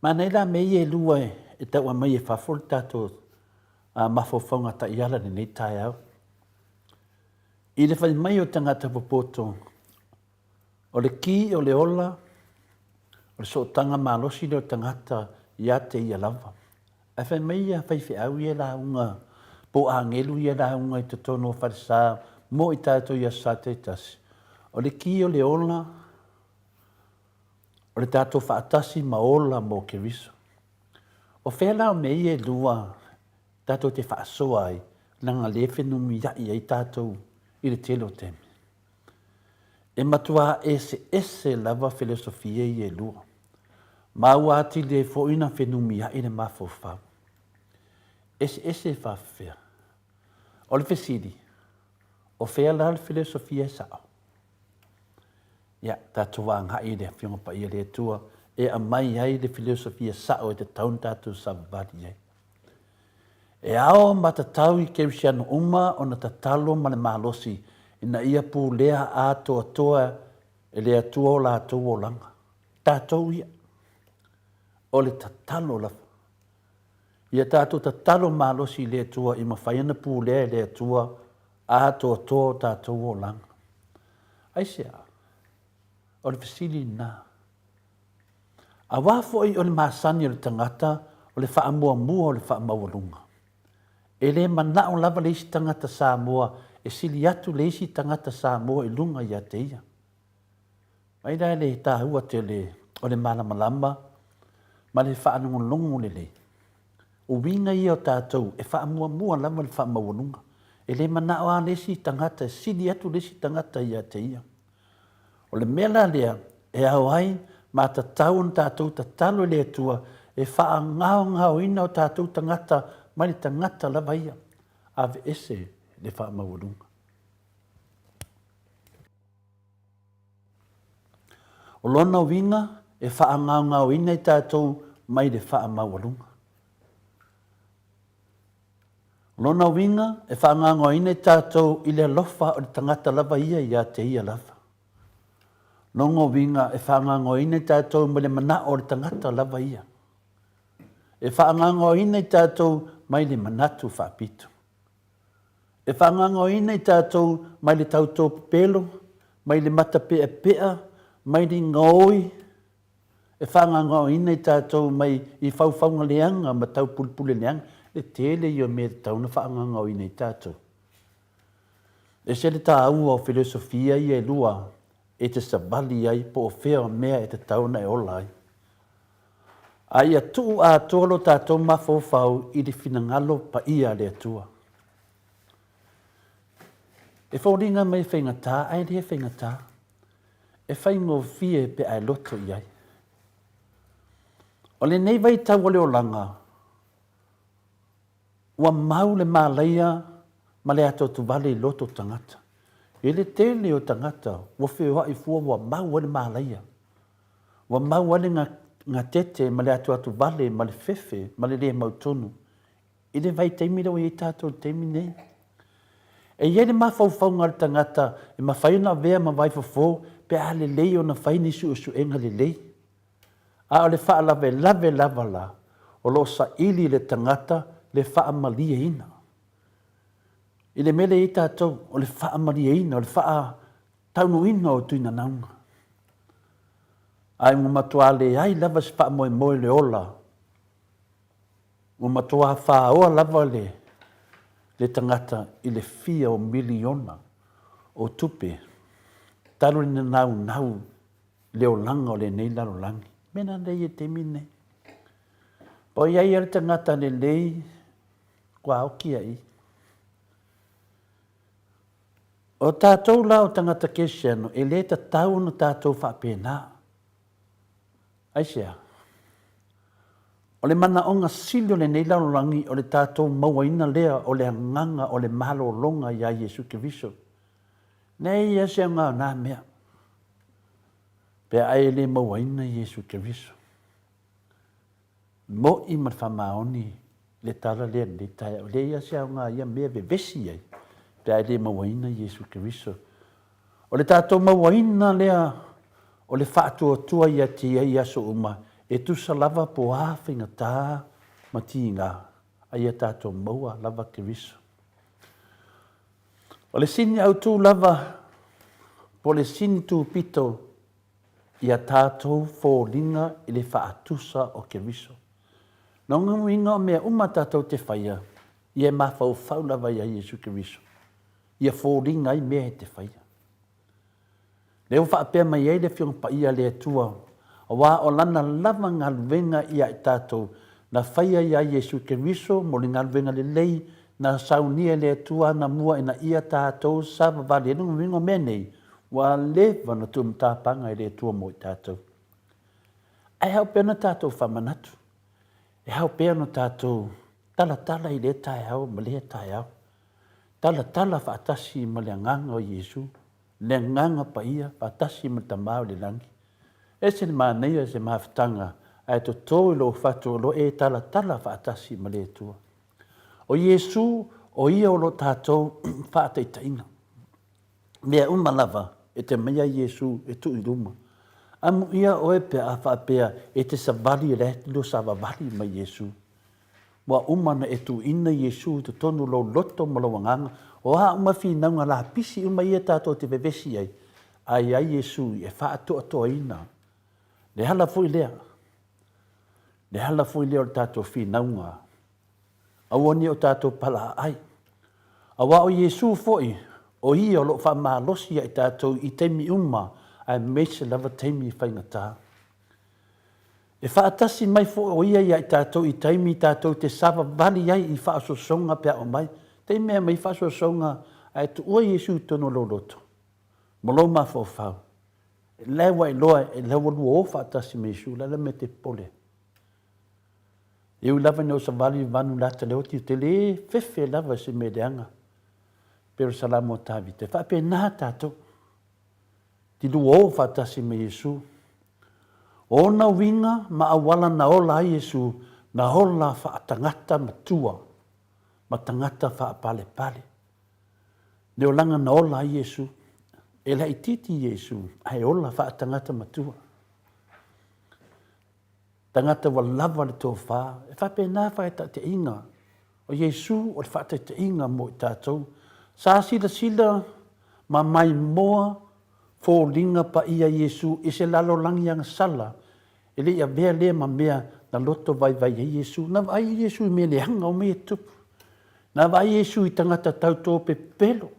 Ma nei la mei e lua e taua mai e whafol tātou mawhawhaunga ta iala ni nei tai au. I le whai mai o tangata popoto, o le ki o le ola, o le so tanga malosi le o tangata i a te ia lava. A whai mai a whai whi au i la unga, po a ngelu i la unga i te tono wharisa, mo i tātou i a sa te tasi. O le ki o le ola, o le tātou whaatasi maola mo ke riso. O whela o mei e lua, tātou te whaasoa ai, nanga le whenumi iai ai tātou i le telo temi. E matua ese lava filosofia i e lua. Maua ati le foina whenumi iai le mawhawhau. Ese whawhea. O le whesiri, o whela le filosofia sao. Ia, tātou wānga i le whionga pa i le tua, e a mai ai le filosofia sao e te taun tātou sa wawari ai. E ao ma ta tau i kerisiano uma o na ta talo ma le malosi, ina ia pū lea a toa toa e lea tua o la tua o langa. Tātou ia, o le ta talo lafa. Ia tātou ta talo malosi lea tua i mawhaiana pū lea lea tua a toa toa tātou o langa. Aisea, o le fasili nā. A wā fo'i o le māsani o le tangata o le whaamua o le whaamawalunga. E le manao lava le isi tangata Samoa e sili atu le isi tangata Samoa i lunga ia te ia. Mai rai le tāhua te le o le malamalama ma le whaanungolongo le le. O winga ia o tātou e whaamua lava le whaamawalunga. E le manao a le isi tangata e sili atu le isi tangata ia te ia. O le mela lea e au ai ma ta tau na tātou ta talo le atua e wha ngao ina o tātou tangata mai le tangata lava ia. Ave ese le wha mawurunga. O lona winga e wha ngao ina i tātou mai le wha mawurunga. Lona winga e wha ngao ina i tātou i le alofa o le tangata lava ia te ia lava. Nongo winga e whaangango ina i tātou mai le mana o le tangata lava ia. E whaangango ina i tātou mai le manatu whaapitu. E whaangango ina i tātou mai le tautou pelo, mai le mata pea pea, mai le ngoi. E whaangango ina i tātou mai i whauwhaunga leanga ma tau pulpule leanga. Le tele i o mea tau na whaangango ina i tātou. E se le tā au o filosofia i e lua, e te savali ai po o whea mea e te tauna e ola ai. Ai a tuu a tolo tātou mawhawhau i le whinangalo pa ia le atua. E whauringa mai whaingatā, ai rea whaingatā. E whaingo fie pe ai loto i ai. O le nei vai tau ole o langa. Ua mau le mālaia ma le ato tu vale i loto tangata. E le tele o tangata, wa whiwa i fua wa mau wane mālaia. Wa mau wane ngā tete ma le atu vale, ma le fefe, ma le mautonu. I le vai teimi rau i tātou teimi nei. E iere ma whau ngā tangata, e ma whaina vea ma vai fofo, pe a le lei o na whaini su enga le lei. A o le wha lave la, o lo sa ili le tangata, le wha malia ina. I le mele i tātou, o le wha maria ina, o le wha taunu ina o tuina naunga. Ai mo matua le ai lava se wha moe le ola. Mo matua wha oa lava le tangata i le fia o miliona o tupe. Taru ni nau leo langa o le nei laro langi. Mena nei e te mine. Po iai ar tangata le lei, kua oki ai. O tātou la o tangata kesiano, e le ta tau na tātou whapena. Aisea. O le mana o ngā sili o le nei larolangi o le tātou mauaina lea o le anganga o le malo longa ia Jesu Kiriso. Nei ia se ngā nā mea. Pe ai le mauaina Jesu Kiriso. Mo i ma whamaoni le tala lea le taia. Le ia se ngā ia mea vevesi ai. Pe ai le mauaina Jesu Kiriso. O le tātou mauaina lea o le whaatua ia tia ia so uma. E tu sa lava po hawhinga tā mati ngā. Ai a tātou maua lava Kiriso. O le sini au tū lava po le sini tū pito i a tātou fōringa i le whaatusa o Kiriso. Nā ngā o mea uma tātou te whaia. I e mawhau lava ia Jesu Kiriso. Ia fōringa i mea te whaia. Leo whaapea mai ei le whiong pa ia le atua. O wā o lana lava ngā luenga ia i tātou. Na whaia ia Jesu Kiriso mo le ngā luenga le lei. Na saunia le atua na mua ina ia tātou. Sava vale nungu wingo menei. Wa le wana tu mtāpanga i le atua mo i tātou. Ai hau pēna tātou whamanatu. E hau pēna tātou tala i le tai hau ma le tai hau. Tala whaatasi ma le nganga o Jesu. Le nganga pa ia whaatasi ma tamau le langi. E se ma nei se ma whatanga. Ai to tōi lo whatu lo e tala whaatasi ma le tua. O Jesu o ia o lo tātou whaataitaina. Mea umalava e te mea Jesu e tu i ruma. Amu ia o e pea a whaapea e te savali e rehti lo savavali ma Jesu. Wa umana e tu ina Jesu te tonu lo loto ma lo wanganga. O ha uma whinaunga la pisi uma ia tātou te vevesi ai. Ai Jesu e wha atua ina. Le hala fui lea. Le hala fui leo tātou whinaunga. Awani o tātou pala ai. Awa o Yesu foi, o hi o lo wha malosi ai tātou i teimi ai meise lava teimi whaingata. E whaatasi mai fo o ia ai tātou i teimi tātou te sava vali ai i whaasosonga pia o mai. Te mea mai whaasosonga ai tu ua Yesu tono loloto. Molo ma fo whau. E lewa i loa e lewa lua o whaatasi me Yesu, lala me te pole. Eu lava no savali vanu lata leo ti te le fefe lava se me deanga. Pero salamo tavi te fa pe na tato. Ti du o fatasi me Yesu. Ona winga ma awala na ola Yesu na hola fa tangata matua. Ma tangata fa pale pale. Ne olanga na ola Yesu. Ela ititi Yesu ai ola fa tangata matua. Tangata wa lava le tō whā. E whapena whae ta te inga. O Yesu o le whata te inga mo i tātou. Sā sila ma mai moa fō linga pa ia Yesu i se lalo langi anga sala. E le ia vea lea ma mea na loto vai vai a Yesu. Na vai Yesu i mea le hanga o mea tupu. Na vai Yesu i tangata tau tō pe pelo.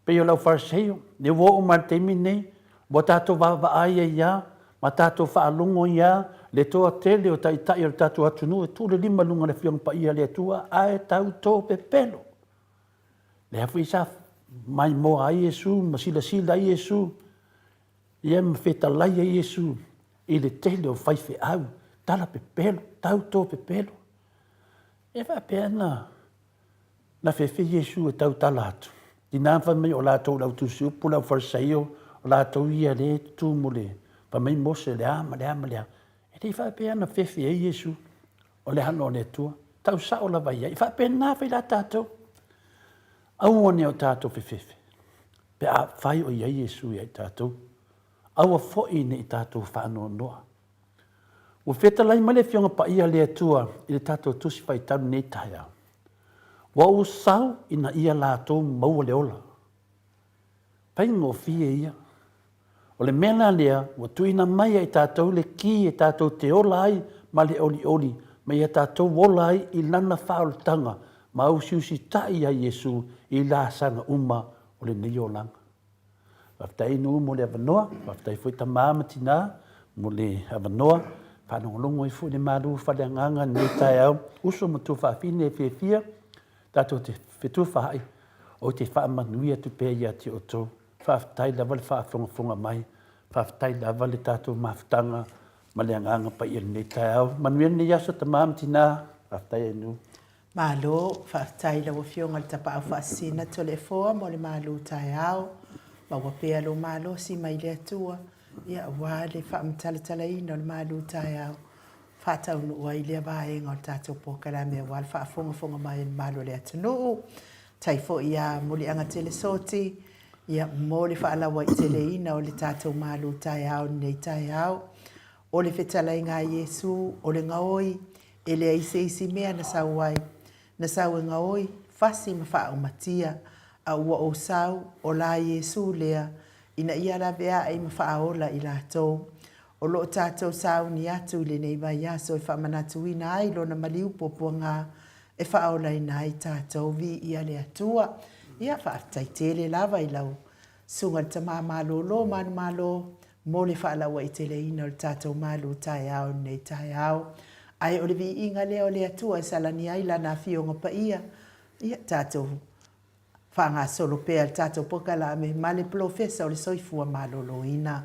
Pe o lau fariseo. Ne wo o mar temi nei. Mo tātou wa aia ia. Ma tātou whaalongo ia. Le toa tele o tai o tātou atunu. E tūle lima lunga le whiong pa ia le atua. Ae tau tō pe pelo. Le hafu i sa mai moa a Yesu. Ma sila a Yesu. Ia ma wheta lai a Yesu. I le tele o whaife au. Tala pe pelo. Tau tō pe pelo. E wha pēna. Na whewhi Yesu e tau tala atu. Di nāwha mai o lātou lau tusi upu lau wharisaio. O lātou ia le tūmule. Pa mai mose le ama. E te wha pēna whewhi e Yesu. O le hano o le tua. Tau sa o la vai ai. Wha pēna whi la tātou. Auone o tātou whewhi. Pe a whai o ia Yesu i tātou. Aua fo'i ne i tātou whaano noa. O wheta lai male whionga pa ia le tua. I le tātou tusi whai tau nei taia. Wa o sau ina ia lātou maua le ola. Pai ngō fie ia. O le mena lea, wa tuina mai ai tātou le ki e tātou te ola ai, ma le oli. Ma ia tātou ola ai i lana whaoltanga, ma au siusi tai ai Yesu i la sanga uma o le nei olanga. Waftai nu mo le avanoa, waftai foi ta māmatina mo le avanoa, whanongolongo i fu le maru whaleanganga nei tai au, uso mo tu whawhine e whiawhia, tātou te whetu whai, o te whaamanuia tu pēia te oto, whaftai lawa le whaafonga mai, whaftai lawa le tātou mawhtanga, ma le anganga pa ia nei tai au. Manuia ni yaso ta māmatina, waftai enu. Malo, whaftai lawa whionga le tapa au whaasina to le foa, mo le malu tai au, ma wapea lo malo si mai le atua, ia wa le whaamtalatala ina le malu tai au. Whatau no ua i lea vaenga o tātou pōkara mea wale whaafonga mai le malo le atanu. Tai fo ia muli anga telesoti, ia mole whaalawa i tele ina o le tātou malu tai au nei tai au. O le whetala i ngā Yesu, o le ngaoi, e lea isi mea na sauai. Na sau e ngaoi, fasi ma wha matia, a ua o sau, o la Yesu lea, ina ia la vea ai ma wha ola i lātou. O lo tātou sau ni atu le nei vai aso e whamanatu ina ai lo na maliu poponga e whaola ina ai tātou vi ia le atua. Ia whaatai tele lava i lau. Sunga ta mā malo lo manu malo mo le whaalawa i tele ina o tātou malo tai au nei tai au. Ai o le vi inga leo le atua e salani ai lana fionga pa ia. Ia tātou whanga solo pea tātou pokala me male profesa o le soifua malo lo ina.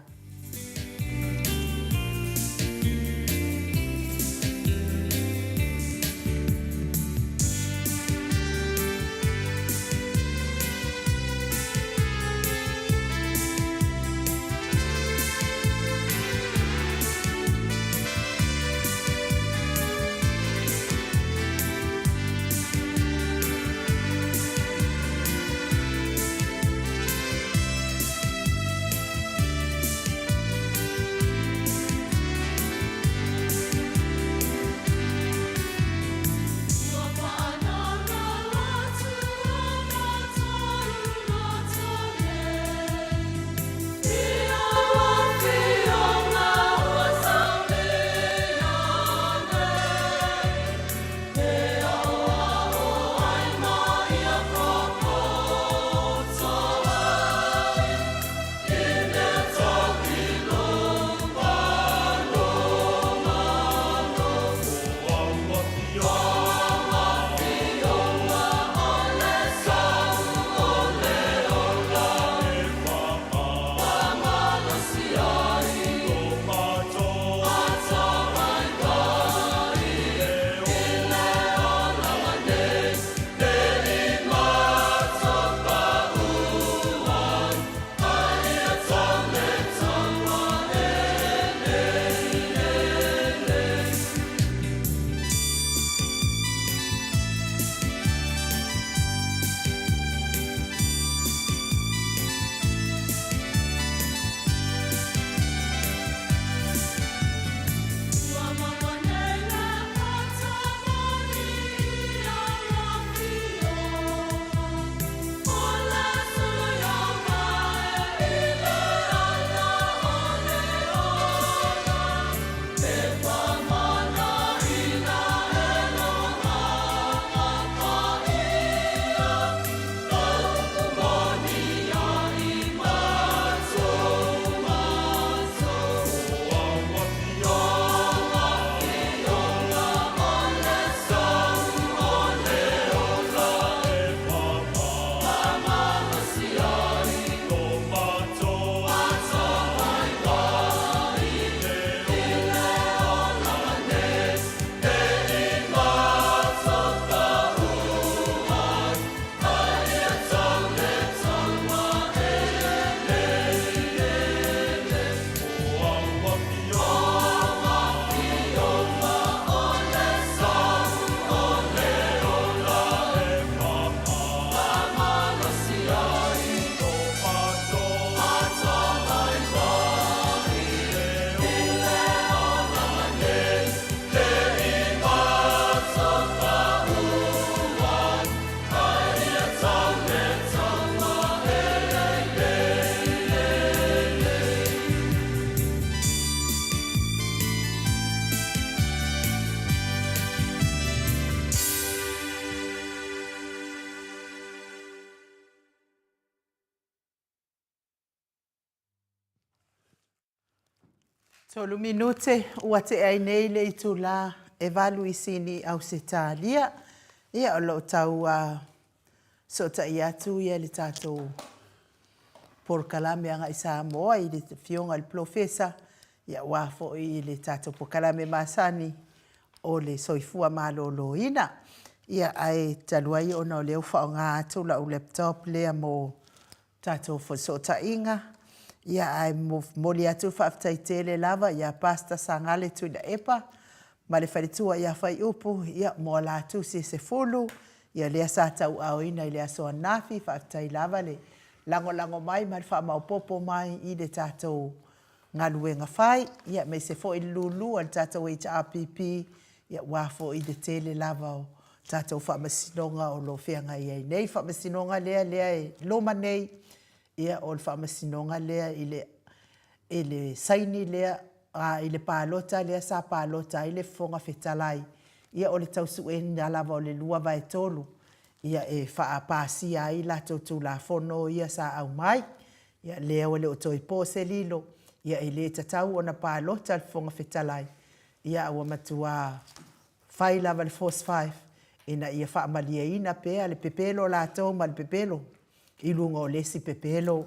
Tolu minute ua te ai nei le itu la e valu I sini au se tālia. Ia o lo tau so ta I atu ia le tātou por kalame anga I Samoa I le fionga le profesa. Ia wafo I le tātou por kalame masani o le soifua malolo ina. Ia ai taluai ona o leo whao ngā atu la u laptop lea mo tātou fosota inga. Ia ai moli atu whaaftaitele lava ia pasta sangale tuina epa. Ma le wharitua ia whai upu, ia mo la atu se fulu. Ia lea sa tau au ina I lea soa nafi whaaftai lava le lango mai ma le whaamaupopo mai I le tātou ngaluenga whai. Ia me se fo I lulu al tātou HRPP. Ia wafo I le tele lava o tātou whaamasinonga o lo whianga I nei. Whaamasinonga lea e loma nei. Ia o le whaamasinonga lea I le saini lea I le pālota lea sa pālota I le fonga whetalai. Ia o le tausu e nalava o le lua vai tolu. Ia e whaapāsia I la tautu la fono ia sa au mai. Ia lea o le o toi pōse lilo. Ia e le tatau o na pālota le fonga whetalai. Ia awa matua whai lava le force 5. Ina ia whaamalia ina pēa le pepelo la tau ma le pepelo. I lunga o lesi pepelo.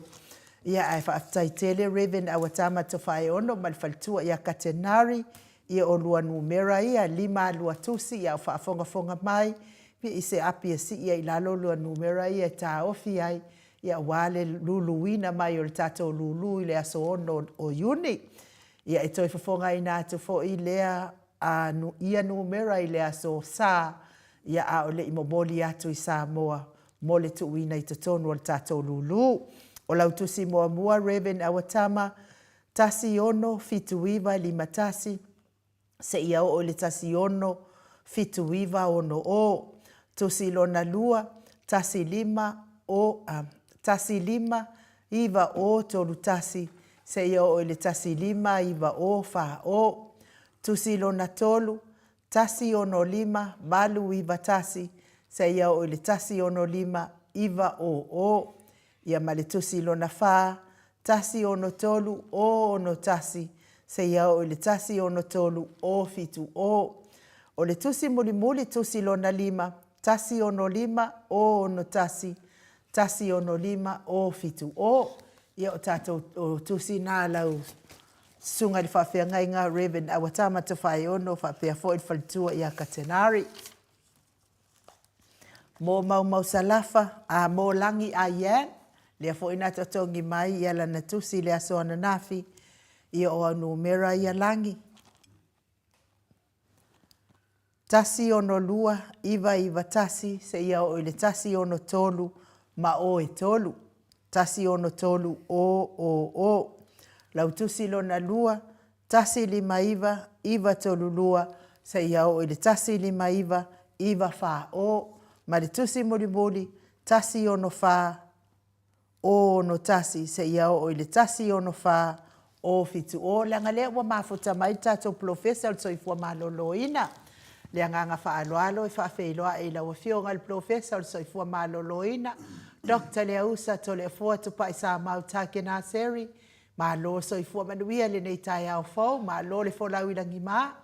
Ia ai whaaftai tele Reven awatama to whae ono ma le whaltua ia katenari. Ia o lua numera ia 5 lua tusi ia o whaafonga mai. Pia I se api si ia I lalo lua numera ia tā ofi ai. Ia wale luluina mai o le tato lulu I le aso ono o yuni. Ia e toi whafonga I nā tufo I lea ia numera I le aso sa. Ia a o le imomoli atu I Samoa. Mo le tuuina I tatonu o le tātou lulu. O lau tusi mua Reven awatama, tasi ono fituiva 5 tasi. Se ia o le tasi ono fituiva ono o. Tusi lona lua, tasi 5 o, tasi 5 iva o tolu tasi. Se ia o le tasi 5 iva o fa o. Tusi lona tolu, tasi ono 5, balu iva tasi. Se ia o le tasi ono 5, iva o. Ia ma le tusi lona wha, tasi ono tolu o ono tasi. Se ia o le tasi ono tolu o fitu o. O le tusi muli tusi lona 5, tasi ono 5 o ono tasi. Tasi ono 5 o fitu o. Ia o tato o tusi nā lau sunga li whawhia ngai ngā Reven awatama te whae ono whapea fōi whalitua ia katenari. Mō mau salafa, mō langi a ian. Lea fo ina tatongi mai ia lana tusi lea soana nafi. Ia o anu mera ia langi. Tasi ono lua, iva tasi. Se ia o ile tasi ono tolu, ma o e tolu. Tasi ono tolu o. Lau tusi lona lua, tasi 5 iva tolu lua. Se ia o ile tasi 5 iva fa o. Ma le tusi muli, tasi ono fa o no tasi. Se ia o ile tasi ono fa o fitu o. Langa lea ua mafuta mai tato profesa o soifua malolo ina. Lea nganga fa aloalo e fa feiloa e la wafionga le profesa o soifua malolo ina. Dr. Lea Usa to lea fua tupa isa mautake na seri. Malo soifua manuia le nei tai au fau. Malo le fo lau ilangi maa.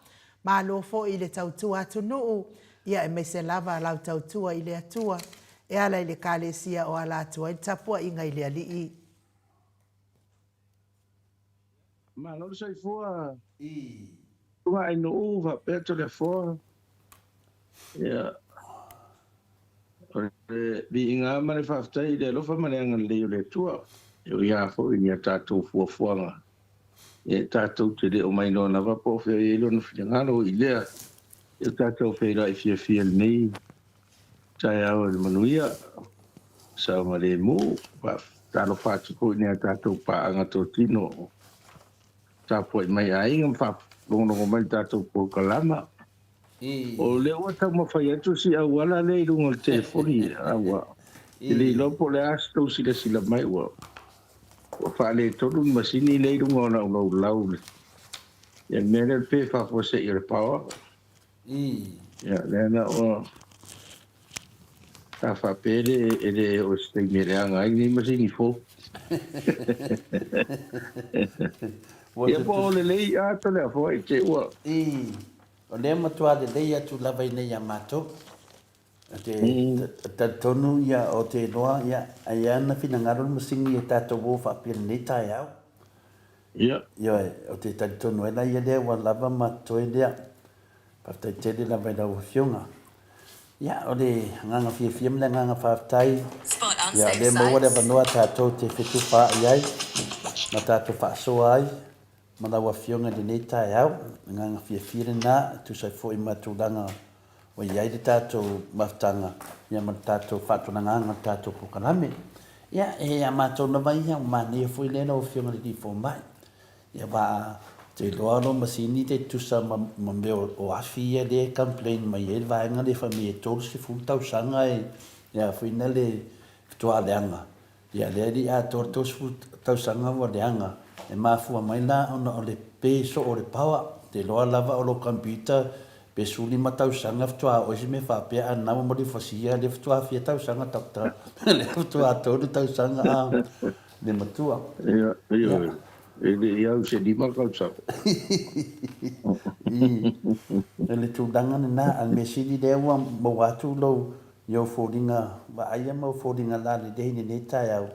Malo fo ile tautua atu nuu. Ia e meise lava lau tautua ile atua. E ala ile kalesia o ala atua. I tapua inga ile alii. Ma lo sai fua. Tunga ai no uva peto le fua. Ia. Bi inga mane whaftai le lofa mane anga leo le tua. Yo ia fo inia tātou fuafuanga. E tātou te leo mai no na wapo feo e ilo na whiangalo I lea. E tātou whaira I fia nei. Tai au le manuia. Sa ma le mu. Tālo whātuko inia tātou pāanga tō tino. Tāpo I mai ai ngam whāpongo mai tātou po kalama. O leo wata ma whai atu si au wala le I runga le telefoni. Awa. I le lopo le asto sila mai wa. Wa whaale tonu masini le runga o na lau le. Ia mele pe whafose I le pawa. Ia lena o. Ta whapere e le o stei mere anga ai ni masini fo. Ia po le lei a to le fo e te ua. O le matua de lei atu lava i nei a mātou. Te tonu ia o te noa ia ai ana fina ngaro masingi e tātou wō whapia nei tai au. Ia. Ia o te tari tonu e lai lea wa lava matoe lea. Paftai tele lava i lau fionga. Ia o le nganga fia mle nganga whaftai. Ia le maua le wanoa tātou te whetu wha iai. Ma tātou wha soa ai. Ma laua fionga le nei tai au. Nganga fia na tu sai fo i matulanga o iai le tātou maftanga. Ia ma tātou whatunanga tātou pukaname. Ia e a mātou na mai ia o mane fo i lena o fionga le di fo mai. Ia wa te loa lo masini te tusa ma meo o afi ia le complain mai e vaenga le famia tolu si fu tau sanga e ia fuina le fitua leanga. Ia le di a torto si fu tau sanga wa leanga. E mafua mai la ona o le peso o le pawa. Te loa lava o lo computer pe suli ma tau sanga fitua o si me whapea a nama mo le fasia le fitua fia tau sanga takta. Le fitua tolu tau sanga a le matua. Ia. Ia se di makau sa. Le tūdanga na al mesili le wa mo watu lo yo fodinga ba aia mo fodinga la le dei ne tai au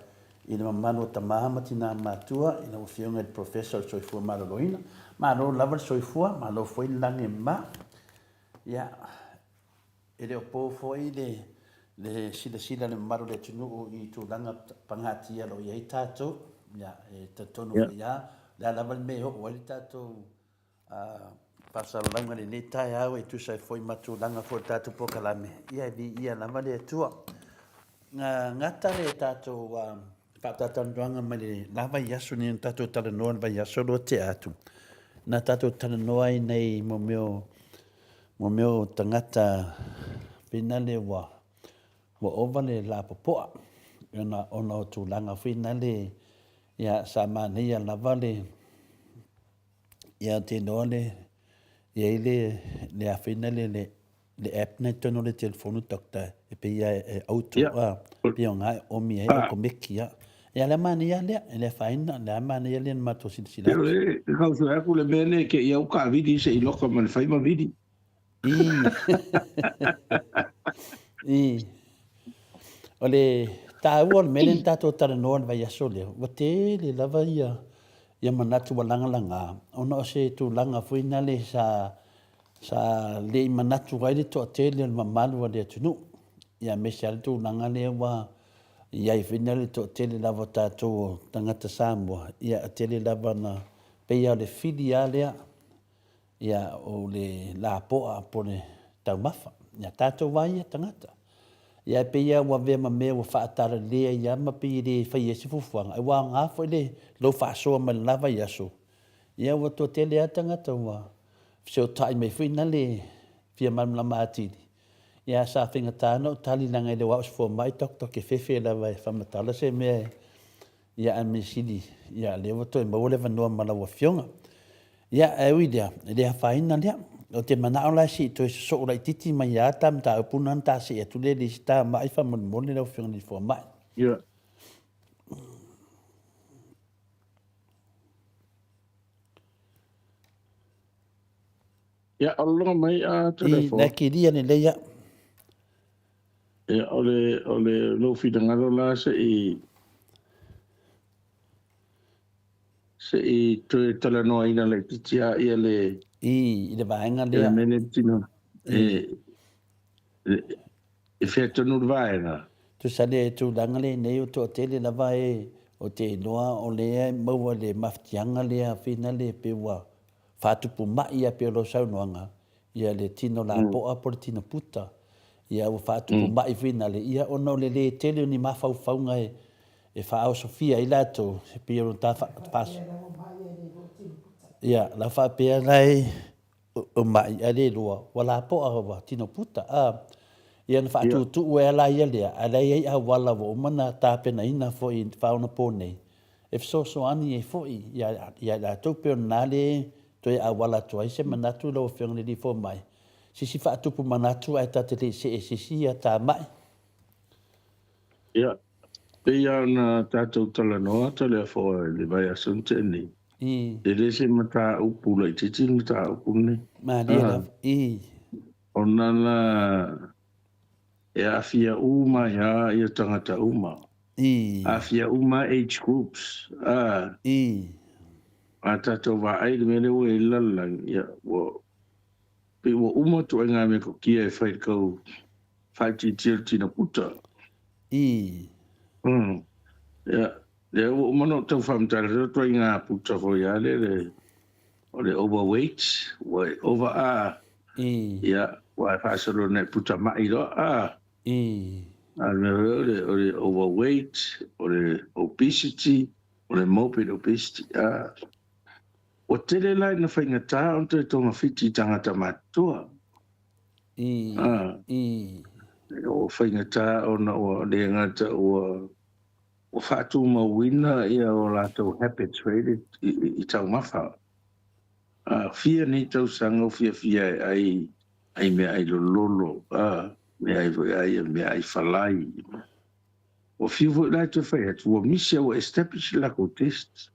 ina mamano tamama tina matua ina o fionga professor soifua maloloina ma lo lava soifua ma lo foi lange ma ya ele o po foi le sila le maro le tunu i tūdanga pangatia lo ia tato ya te tono ya la lava me ho wali tato pasal langa le tai au e tu sai foi matu langa fo tato po kalame ia lava le tua ngata le tato patata ndwanga mali lava yasu ni tato tala no va yasu lo te atu na tato tala no ai nei mo meo tangata finale wa ovale la popoa ona o tu langa finale ya sama ni ya lava ya te nole ya le finale le app na tono le telefono takta e pe ya auto pe nga o mi e ko mekia ya la mani ya le faina la mani ya le mato sila le causa e ku le bene ke ia ka vidi se i loko man fai ma vidi ole ta uol melen tato tara noan vai asole wate le lava ia manatu walanga langa ona se tu langa fuina le sa le manatu vai le to tele mamalu le tunu ia mesial tu langa le wa ia fuina le to tele lava tato tangata Samoa ia tele lava na pe ia le filiale ia o le la poa pone taumafa ia tato vai tangata ia pe ia wa ve ma me wa fa tara le ia ma pe le fa ye se fufuanga ai wa nga fo le lo fa so ma lava ia so ia wa to tele atanga to wa so tai me fina le fia ma la mati ia sa finga tano tali langa le wa fo mai tok tok ke fe la va fa ma tala se me ia an me sidi ia le wa to mo le va no ma la wa fionga ia ai wi dia le fa ina dia o te mana ola si to so ora titi mai ya tam ta punan ta si tu le lista mai fa mon mon le fiong ni fo mai ya Allah mai a telefon na ki dia ni le ya ole lo fi de ngalo la se to tala no ina le titia ia le le vaenga le menetino effetto non vaena tu sale tu dangale ne to tele la vai o te noa o le mo le maftianga le fina le pe wa fatu pu mai ia pe lo sau noanga ia le tino la po a portino puta ia o fatu pu mai fina le ia ono le tele ni mafau faunga e fa o Sofia ilato se pe o ta pas ia la fa pe lai o mai ale lo wala po a tino puta ia na fa tu e la ia le ala ia wala wo mana ta pe na ina fo in fa ona po nei e so ani e fo ia la to pe na le to ia wala to ai se mana tu lo fe ngli fo mai si fa tu pu mana tu ai ta te si ia ta mai ia pe ia na ta tu tala no ta le fo le vai asunte ni e le se mata upu le titi mata upu ne Maria la ona la e afia uma ia tangata uma afia uma age groups a tatou vaai le mele ua i lalang ia pe ua uma tuaiga me kokia e faikau faititil tina puta ia le ua uma no tau faamatala tuaiga puta foi a le o le overweight ua over ia ua e faasalona e puta maʻi loa o le overweight o le obesity o le morbid obesity o tele lai na whaingatā o te tonga whiti tangata matua. O whaingatā o na o le ngata o whātu mawina ia o lātou habits rated i tau mawha. Fia ni tau sanga o fia ai mea ai lolo, mea ai voi ai mea ai whalai. O fia voi lai te whai atu o misia o establish lako test.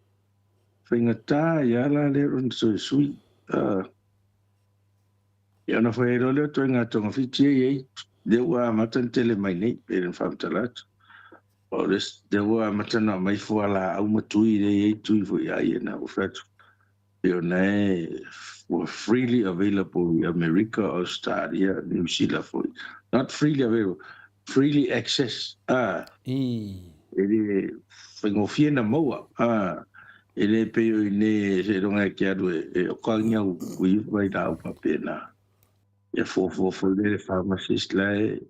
Whaingatā ia la lero ni sui. Ia na whai ero leo toi ngā tonga whiti ei le ua matan tele mai nei pe ren whamtalatu. O les le ua matana mai fua la au matui le ei tui voi ai e na o whatu. Peo nei were freely available in America, Australia, New Zealand for not freely available, freely access. Ele whaingofia na maua. Ele peo I ne se ronga ki adu e o kanga ui vai da upa pena. Ia fo le pharmacist lai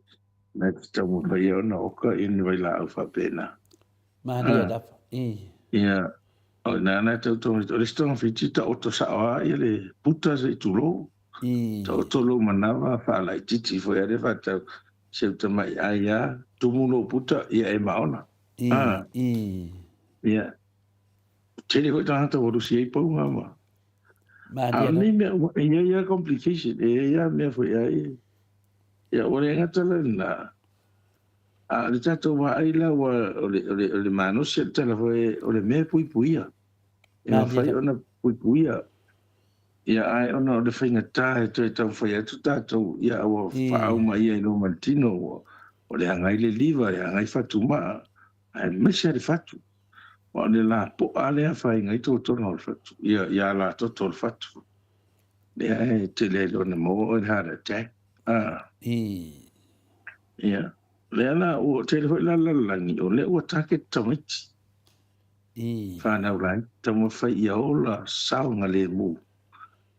na tamu vai ona oka in vai la upa pena. Maria da. Ia o na tau o le stong fitita o to sa ia le puta se tulo. Tau tolo manava fa lai titi fo ia le fa tau se mai aia tumuno puta ia e maona. Ia tele ko tanga o rusi e pau ngama. Maria. Ia complication ia me foi ai. Ia o le ngatala na. Le tato wa ai la wa o le mano se tala foi o le me puia. Ia fai ona puia. Ia ai ona o le finga tai to tau foi atu tato ia o fa au mai ai no mantino o le ngai le liva ia ngai fatuma. Ai me se le fatu. O le la po ale a fai ngai to no fatu. Ia la to fatu. Ia te le lona mo o heart attack. Ia. Le ala o te le la langi o le o take tamiti. Whanau lai, tamu whai ia ola saunga le mu.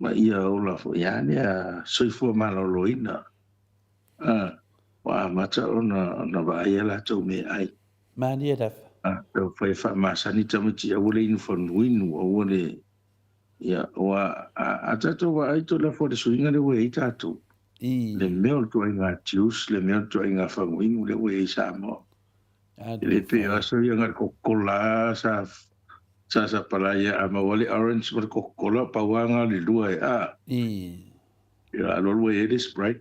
Ma ia ola fo ia nea soifua maloloina. Wa mata ona vai ala tau me ai. Maria da. Tau whai whamasani tamiti a wole inu whanuinu o wole. Ia, wa a tato wa ai to la fo de suinga le wei tato. Le meo to inga tius, le meo to inga whanuinu le wei sa mo. Le pe aso ia ngar kokola sa palaya ama wale orange mar kokola pawanga le lua ia lo we it Sprite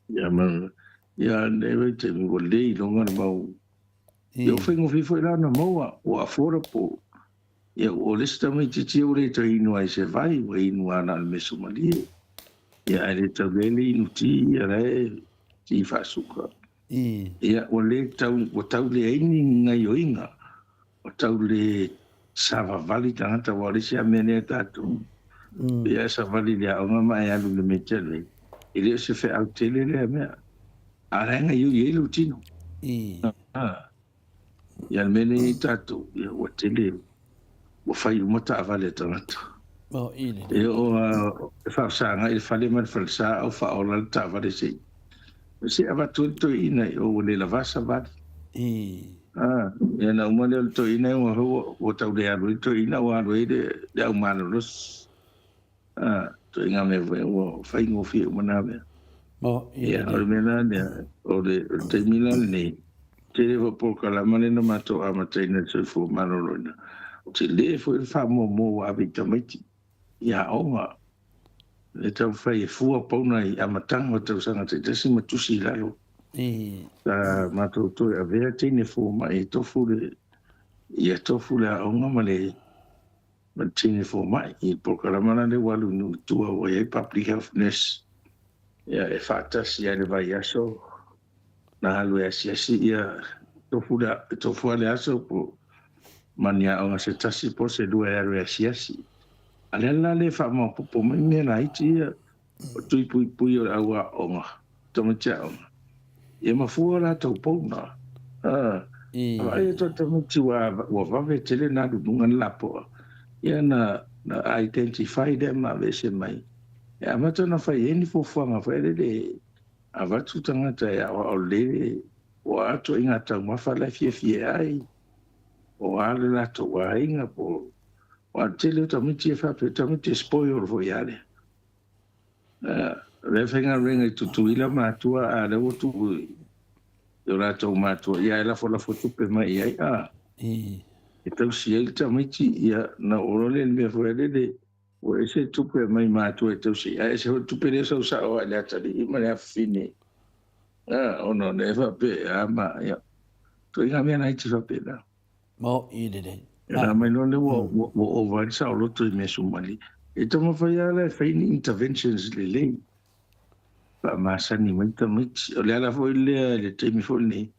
ia man ia neve te ngole longa mau ia fengo fifo ila na moa o afora po ia o lista mai titi o le to inu ai se vai o inu ana me somali ia ele to veli inuti ia le ti fasuka ia o le tau le aini ngai o inga o tau le sava vali tangata wale si amene tatu ia sa vali le aunga mai alu le metele ile se fe au tele le mea arenga yu yelu tino ia mene tatu ia o tele o fai umata avale tangata ia o fa sanga il fale man falsa o fa ola ta vale si se avatunto ina o le lavasa vale ia na umane o to ina o tau le alu to ina o alu le au mano los to inga me o fai ngofi o manabe ia o mena o le te milan ni te le po kala mane no mato amata ina se fu mano lona te le fu il famo mo a vitamiti ia onga le tau fai fu a pona i amatanga tau sanga te tesi matusi lao mato to a vea tine fu mai tofu le ia tofu le onga male Tini for mai I programa na le walu nu tua o e public health nurse ia e fatas ia le vai aso na halu e asiasi ia tofu ale aso po mania o se tasi po se dua e re asiasi ale la le fa mo po mai me na iti ia o tui pui o aua onga tomatia onga ia mafua la tau pou na ai to tomatia wa vave tele na dunga la po ia na identify them a vese mai ya mato na fai eni fo fanga fai de avatu tangata ya o le o ato inga tau mafala fie ai o ale la to wa inga po o tele tamiti fa pe tamiti spoil vo yale le fenga ringa tutuila matua a le tu yo la to matua ya la foto pe mai ai Então, se ele também ia na orole me foi de o esse tupe mai mato então se esse tupe dessa usa o ali atali mas é fine o não neva pe ama ya to inga me na itse pe na mo de na mai no le o vai sa o loto me sumali então mo foi ala fine interventions le pa masa ni mai também o le ala foi le temi foi ni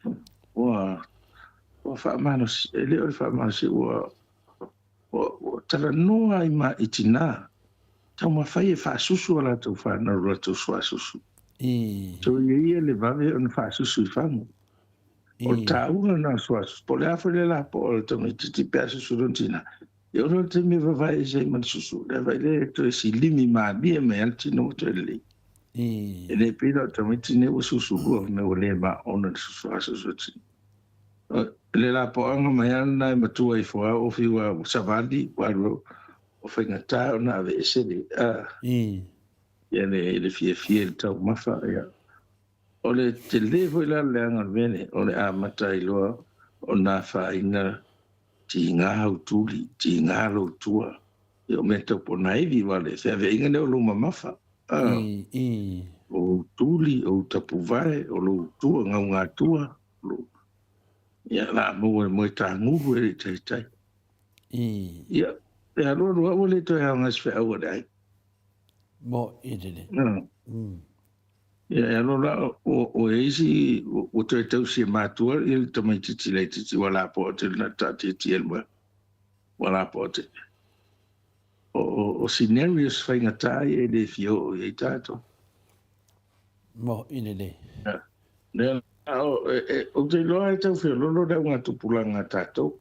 o fa manos ele o fa manos o tala noa I ma itina tau ma fai fa susu ala tau fa na roto swa susu so ye le vave on fa susu fango o tau na swa po le afole la po to me ti pe susu dontina yo no te me vai je man susu le vai le to si limi ma bien me anti no to le ele pida to me ti ne o susu go me o le ma on susu le la po anga mai ana matua I foa o fiwa savali walo o fenga tau na ve sedi ia le fie tau mafa ia o le te levo ila le anga vene o le amata iloa o na faina ti ngā hautuli ti ngā tua i o meta po naivi wale se ave inga leo luma mafa o tuli o tapu vai o lo tua ngā tua ia la mo ta ngu e tai ia e alo o le to ya ngas fe o dai mo de ia alo la o esi o to se matua il to mai titi le titi wala po te na ta titi el wala po te o scenarios fa ngata e de fio e tato mo de o te loa e tau whio lolo rau ngā tupulanga tātou.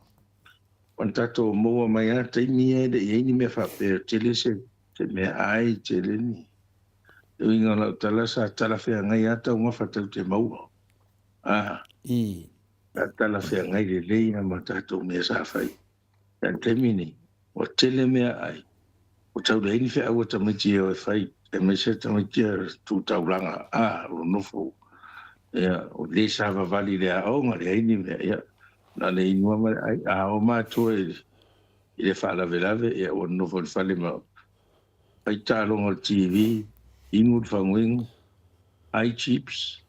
Wan tātou moa mai a te ni e de ni me whapea tele se mea ai tele ni. E inga lau tala sa tala whea ngai a tau mawhatau te maua. A tala whea ngai le lei na ma tātou mea sa whai. E te mini, o tele mea ai. O tau le ni whea ua tamiti e o e whai. E me se tamiti e tū taulanga a o nofo. Ia o le sava vali le aonga le aini ia na le inua mai ai a o matua I le whala velave ia o nofo le whale ma ai tālonga TV ingu whanguingu ai chips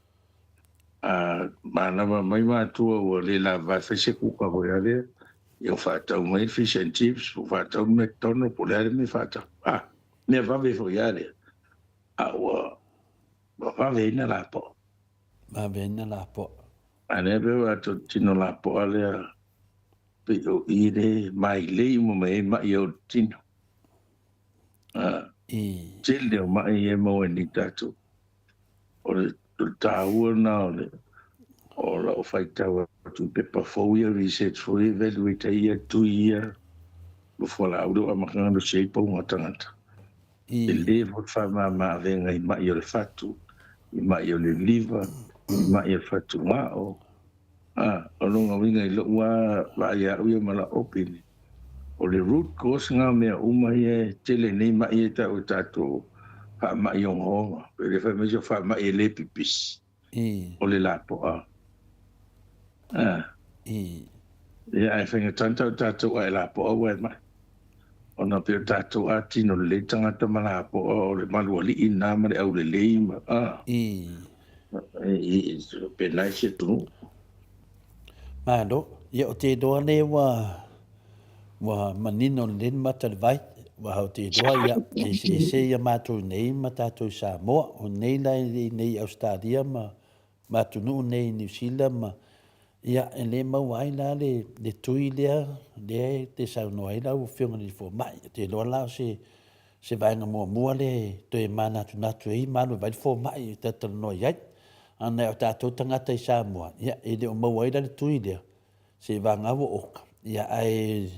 manama mai matua o le la vai whese kuka hoi ale ia whatau mai fish and chips o whatau McDonald's po le ale me whatau mea vave hoi ale a ua vave ina la po ma bene la po ane be wa to tino la po ale pe o ire mai le mo mai o tino tele o mai e mo ni tatu o le tau na o la o fai tau tu pe pa fo ia research fo evaluate ia tu ia before la auto a makanga se po ngata e le vo fa ma venga I mai o le fatu I mai o le liver ma ia fatu nga o longa winga I lo wa ia uia mala opini o le root cause nga mea uma ia tele nei ma ia ta o tato ha ma ia ngonga pe le fa me jo fa ma ia le pipis o le lapo ia ai fenga tanta tato ai lapo o wa ma ona pe tato atino le tangata malapo o le malu ali ina ma le au le leima pe nai se tu ma do ia o te doa le wa wa manino le mata le vai wa hau te doa ia e se ia mātou nei ma tātou Samoa o nei nei Australia ma tunu nei New Zealand ma ia e le mau ai la le tui lea te sauno ai la u whionga ni fo mai te loa lao se vaenga mua le to e mana natu e manu vai fo mai te tala no iai ana o tātou tangata i Samoa ia e le o mau ai la le tui lea se vanga wo oka ia ai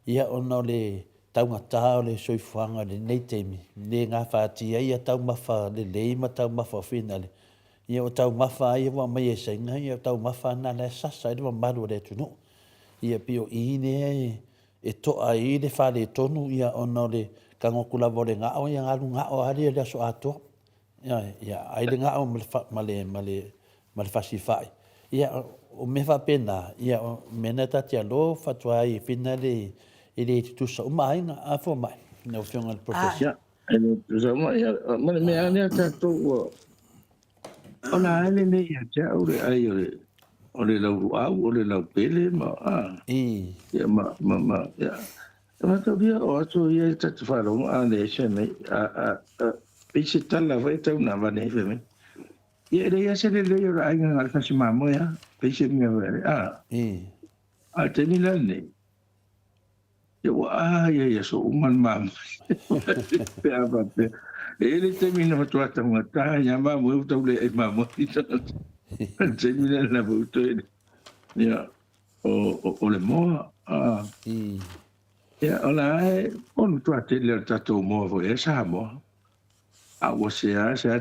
ia ono le taungata o le soifuanga le nei teimi le ngā whātia ia tau mawha le leima tau mawha whina le ia o tau mawha ia wa mai e sainga ia o tau mawha na le sasa ia wa maru le tunu ia pio i ne e toa i le whale tonu ia ono le kangokula vo le ngao ia ngalu ngao ari le so ato ia ai le ngao male fasifai ia o me fa pena ia mena tatia lo fatua i fina le ele tu so mai na afo mai no fiona le professor ele tu so mai me ane ta to ona ele ne ia ja ore ai ore lau au ore lau pele ma ia ma ia ma to dia o to ia ta fa lo ane se ne pisi tala vai ta una va ne fe me ia le ia se le ia ai ngal fa si mamo ya pisi me te ni la ne ia so uman mam pe ava pe ele termina fa tua tanga ta ya ma mo to le e ma mo te ni la bo to ia o le mo ia ola on tua te le tato mo vo e sa mo o se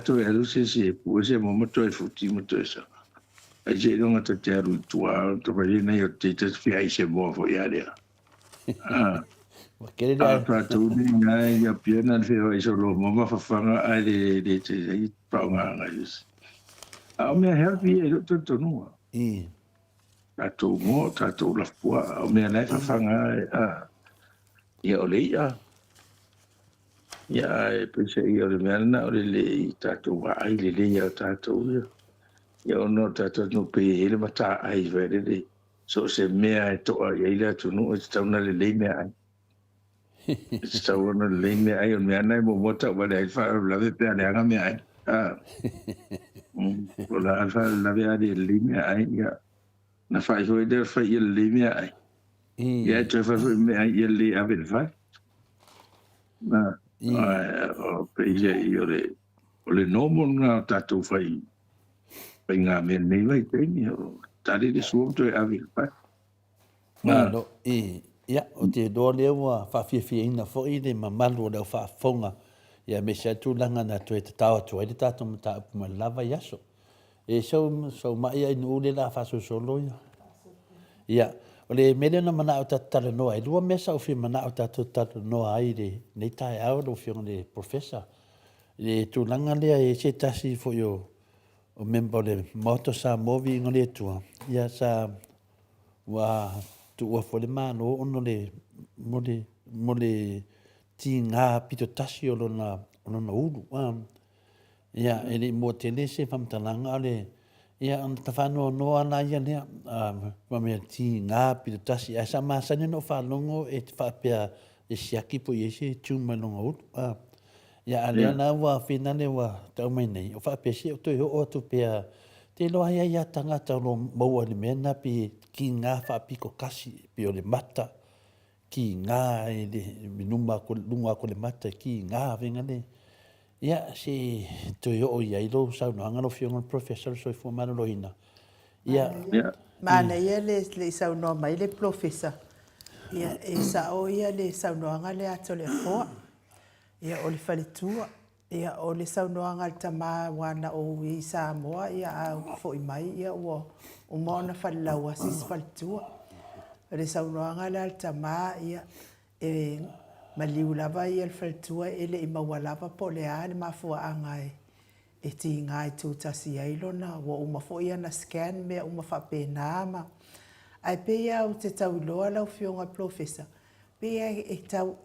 to e lu se pu se mo to e futi mo to sa e je no ta te ru tua to va ni o te fi ai se mo vo ia le Quelle da tu ni ngai ya piena fe o iso lo mo fa fanga ai de te i pa nga is a me help e to no tu mo tu la fua o me na fa fanga ia o le ia e pese ia o le me na o le tu ai le ia tu ia o no no pe ele mata ai vere so se me ai to ai le tu no sta na le me ai sta na le me ai o me na mo mota va le fa la ve pe ale me ai o la fa la ve ale le me ai ia na fa so de fa ia le me ai ia te fa me ai ia le ave fa na o pe ia o le nomo na tatu fai penga me nei vai te ni tali de suo to ave fa no ia o te do le wa fa fi ina fo i le mamalu le fa fonga ia me se tu langa na to te tawa to i tatu mata ma lava yaso e so ma ia no le la fa so solo ia o le mele na mana o tata no ai lua mesa o fi mana o tata no ai le nei tai au do fi le professor le tu langa le e se tasi fo yo o member le moto sa movi ngole tu ia sa wa tu wa fo le mano ono le mole ti nga pito tasi o na ulu ia ele mo tele se fam talanga le ia an tafano no ana ia le ma me ti nga pito tasi asa ma sa no fa longo e fa pe e siaki po yese tu malonga ulu ia ale na wa finale wa tau mai nei o fa pe se to o to pe te lo ia tanga ta lo mo le mena pi ki nga fa piko kasi pi o le mata ki nga e le minuma ko lunga ko le mata ki nga venga le ia se to o ia lo sa no ngalo fiona professor so fu mano lo ina ia mana ia le sa no mai le professor ia e sa o ia le sa no ngale ato le fo ia o le faletua ia o le sa no ngal tama wana o i sa moa ia a fo i mai ia o mo na falawa sis faletua le sa no ngal tama ia e maliu lava ia le faletua ele i mawalava po le a le mafua angai e ti ngai tu tasi ai lona wo uma fo ia na scan me uma fa pena ma ai pe ia o te tau loa lau fionga professor pe ia e tau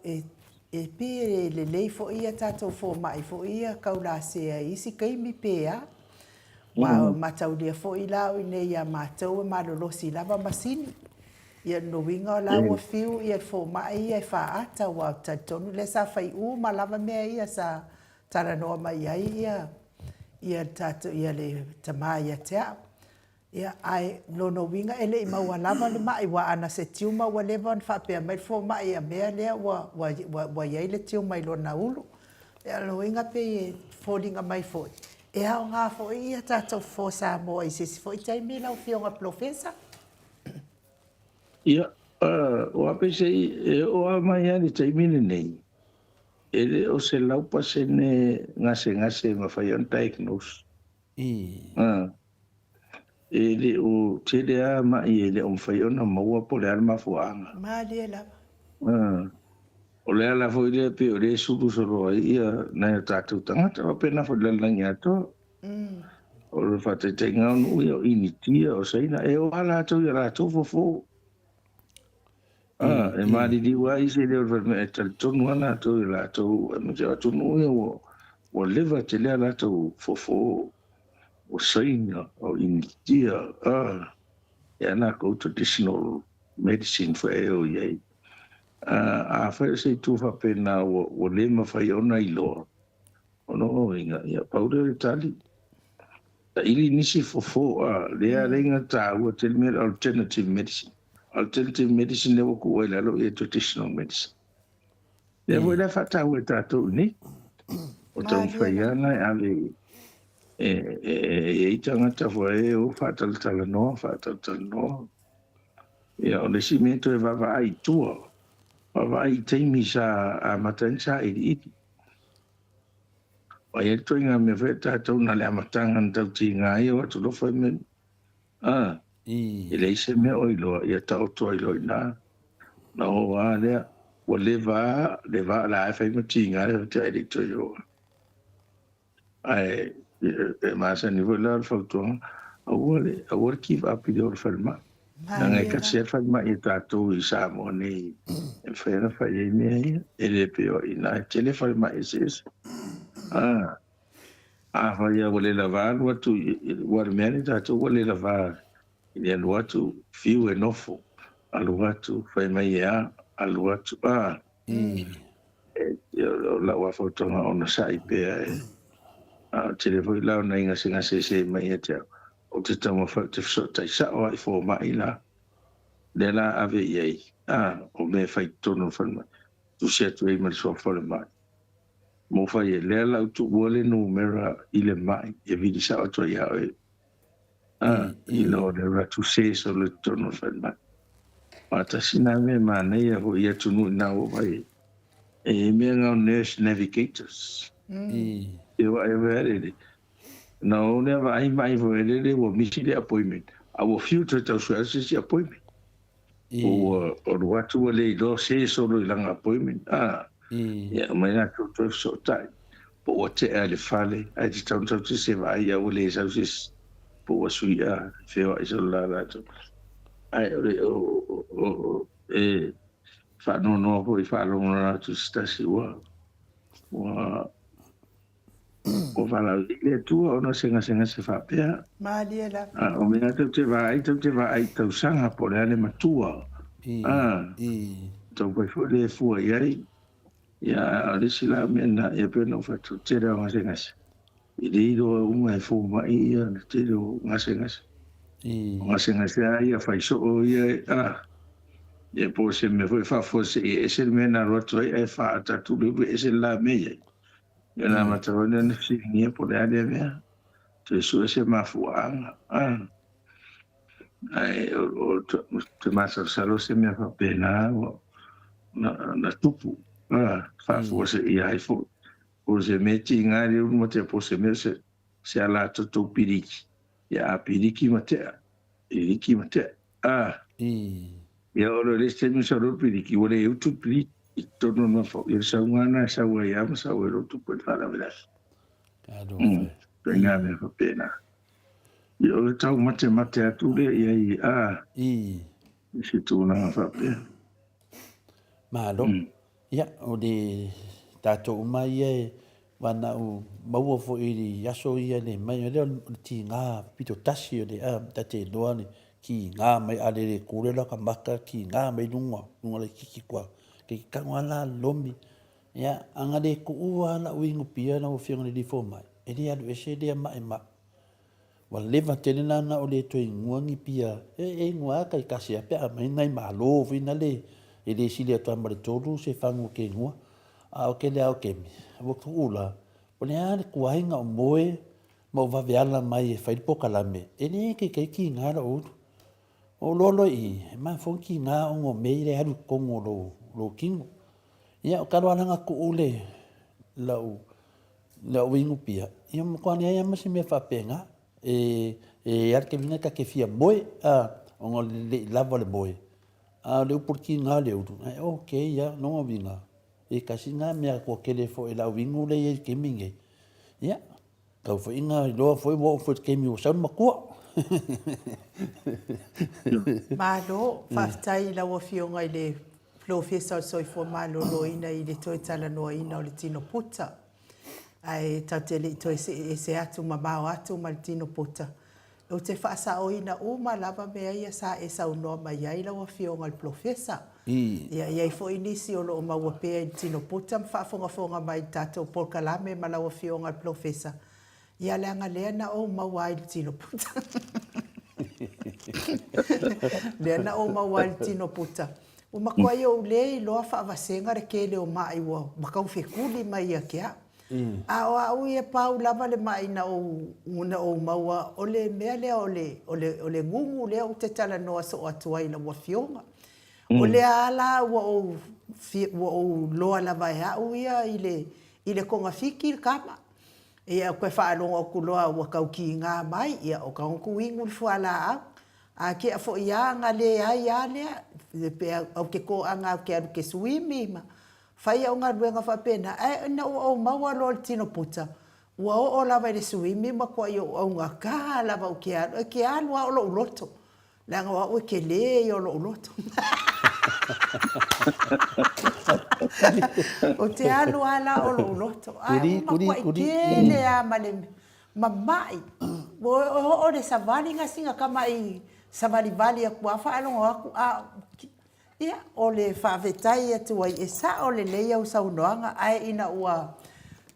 e pe le lei fo ia tatou fo mai fo ia kaula se ai si kai mi pe a wa matau dia fo ila o nei ia matou e malolosi lava masini ia no winga la ua fiu ia fo mai ia fa ata wa tatonu le sa fai ma lava mea ia sa tara no mai ia ia tatu ia le tama ia tea ia ai no winga ele ma wa lava le mai wa ana se tiuma wa leva fa pe mai fo mai ia mea le wa ia le tiuma i lo na ulu ia no winga pe folinga mai fo e au nga fo ia tatu fo sa mo i se fo i tai mi la fionga profesa Ia, o ape sei, o a mai ani taimine nei. Ele o se laupa se ne ngase ma fai on diagnose. Ele o tele a mai ele o fai on maua po le alma fuanga. ma le la O le ala fo ile pe o le sulu soro ia na tatu tangata o pena fo le langi ato. O le fate te ngau nu ia initia o seina e o ala ato ia la tofo fo. E mari di wa ise le o tal tonu ana to la to me ja tonu o leva te le la to fo o seina o india ya na ko traditional medicine for eo ye a fa se tu fa pena o le ma fa ona i lo ono inga ya powder tali ta ili nisi fo le a lenga ta o te me alternative medicine. Alternative medicine ne ko wela lo e traditional medicine. Le vo la fata o tato ni. O tau faiana ale e tanga ta foi o fatal talano. Ya o le cimento e va ai tua. Va ai teimi sa a matansa i. O e toinga me feta to na le matanga tau tinga i o to lo foi men. Ele se me oilo ia tau to oilo na o ale o leva la fa matinga te ele to yo ai ma sa ni vola foto o keep up your ferma na ka se ferma e tato i sa mo ni e fa ye me ele pe o ina telefone ma eses fa ya vole lavar o tu o me tato vole lavar ele no atu fiu e nofo alu atu fai mai ea alu atu la wa foto ona sai pe telefoni la na inga singa se mai e te o te tamo fa te so tai sa o i fo mai la le la ave ye o me fai tono fa tu se tu e mal so fa mai mo fa ye le la tu wole numero ile mai e vidi sa o to ya il o le tu se so le tono fa mai Mata sina me manea ho ia tunu na o vai. E me ngau nurse navigators. E wa e vere. Na o ne vai mai vo ele o misi de appointment. A o future tau so asi appointment. O watu le do se so lo lang appointment. Ya mai na to so tai. Po o te ale fale a di tau tau se vai ya o le sa sis. Po o suia feo iso la la to. Ai fa no ho fa lo na tu sta si wa o fa la le tu o no senga se fa pe ma le la o me te vai tu sanga por ale matua to fo le fu ai ya le sila me na e pe no fa tu te ra ma senga i le do un e fu ma i te do ma senga o senga ia fai so o ia e po se me foi fa fosse e se me na roto e fa ta tu le e se la me e na matrona ne si ni po le ale me te so se ma fu ai o te ma sa lo se me fa pena na tupu fa fosse e ai fo o se me tinga le un mo te po se me se ala to piriki ya piriki mate piriki mate ya ora le ste mi solo piriki ora eu tu pli torno no fo il sauna sa wa ya sa wa ro tu po fala velas tenga me fa pena yo tau mate atu le ya si tu na fa pena malo ya o de tato mai e wana o mau fo i yaso ia le mai le ti nga pito tasi o de ta te doani ki ngā mai ale le kore la ka maka ki ngā mai nunga le kiki kwa ke kangwa la lomi ya anga le ku ua na wingu pia na ufianga le difo mai e le adu ese le mai ma wa leva tele na o le toi nguangi pia e ngua kai kasi ape a mai nai malo vina le e le sili atua ma le tolu se fangu ke ngua a o ke le au ke mi o ku ula o le ale kuainga o moe ma va veala mai e fai poka la me e ne ke ki ngara o o lolo i ma fonki nga o meire haru kongo lo kingo ia o karo alanga ku ule la wingu pia ia mo kwa ia ma se me fa penga ar ke vinga ka ke fia boy o le lava le boy le porki nga le o okay ia no vinga e kasi nga me ko ke le fo la wingu le ke minge ia ka fo inga lo fo mo fo ke mi o sa ma ko Malo, whaftai la wa fionga i le professor soi fo malo loina i le toi tala noa ina o le tino puta. Ai tautele i toi se atu ma bao atu ma le tino puta. O te whaasa o ina uma lava mea ia sa e sa unoa mai ai la wa fionga le professor. Ia i fo inisi o lo o maua pea i tino puta mwhaafonga fonga mai tato polka lame ma la wa fionga le professor. Ia leanga lea na o maua i le tino puta. Lea na o maua i le tino puta. O makoai o le i loa whaavasenga re ke le o mai ua makau whekuli mai a kia. A o au ia pau lava le mai na o maua o le mea lea o le ngungu lea o te tala noa so atua i la wa fionga. O le ala ua o loa lava e au ia i le konga fiki i kama. Ia koe whaalonga o kuloa ua kau ki ngā mai, ia o ka onku ingu le fuala au. A ke a fo ia ngā le ai a lea, au ke ko anga au ke aru ke suimi ma. Whai au ngā ruenga whapena, na o maua lo le tino puta. Ua o lava i le suimi ma kua i o ngā kā lava o ke aru. Ke alu a o lo uloto. Langa wa ue ke le i o lo uloto. O te alu ala o lo uloto. Ai, ma kua i kele a ma mai. O le savali nga singa kama i savali vali a kua whaalongo aku. Ia, o le whaavetai atu ai e sa o le leia o saunoanga ai ina ua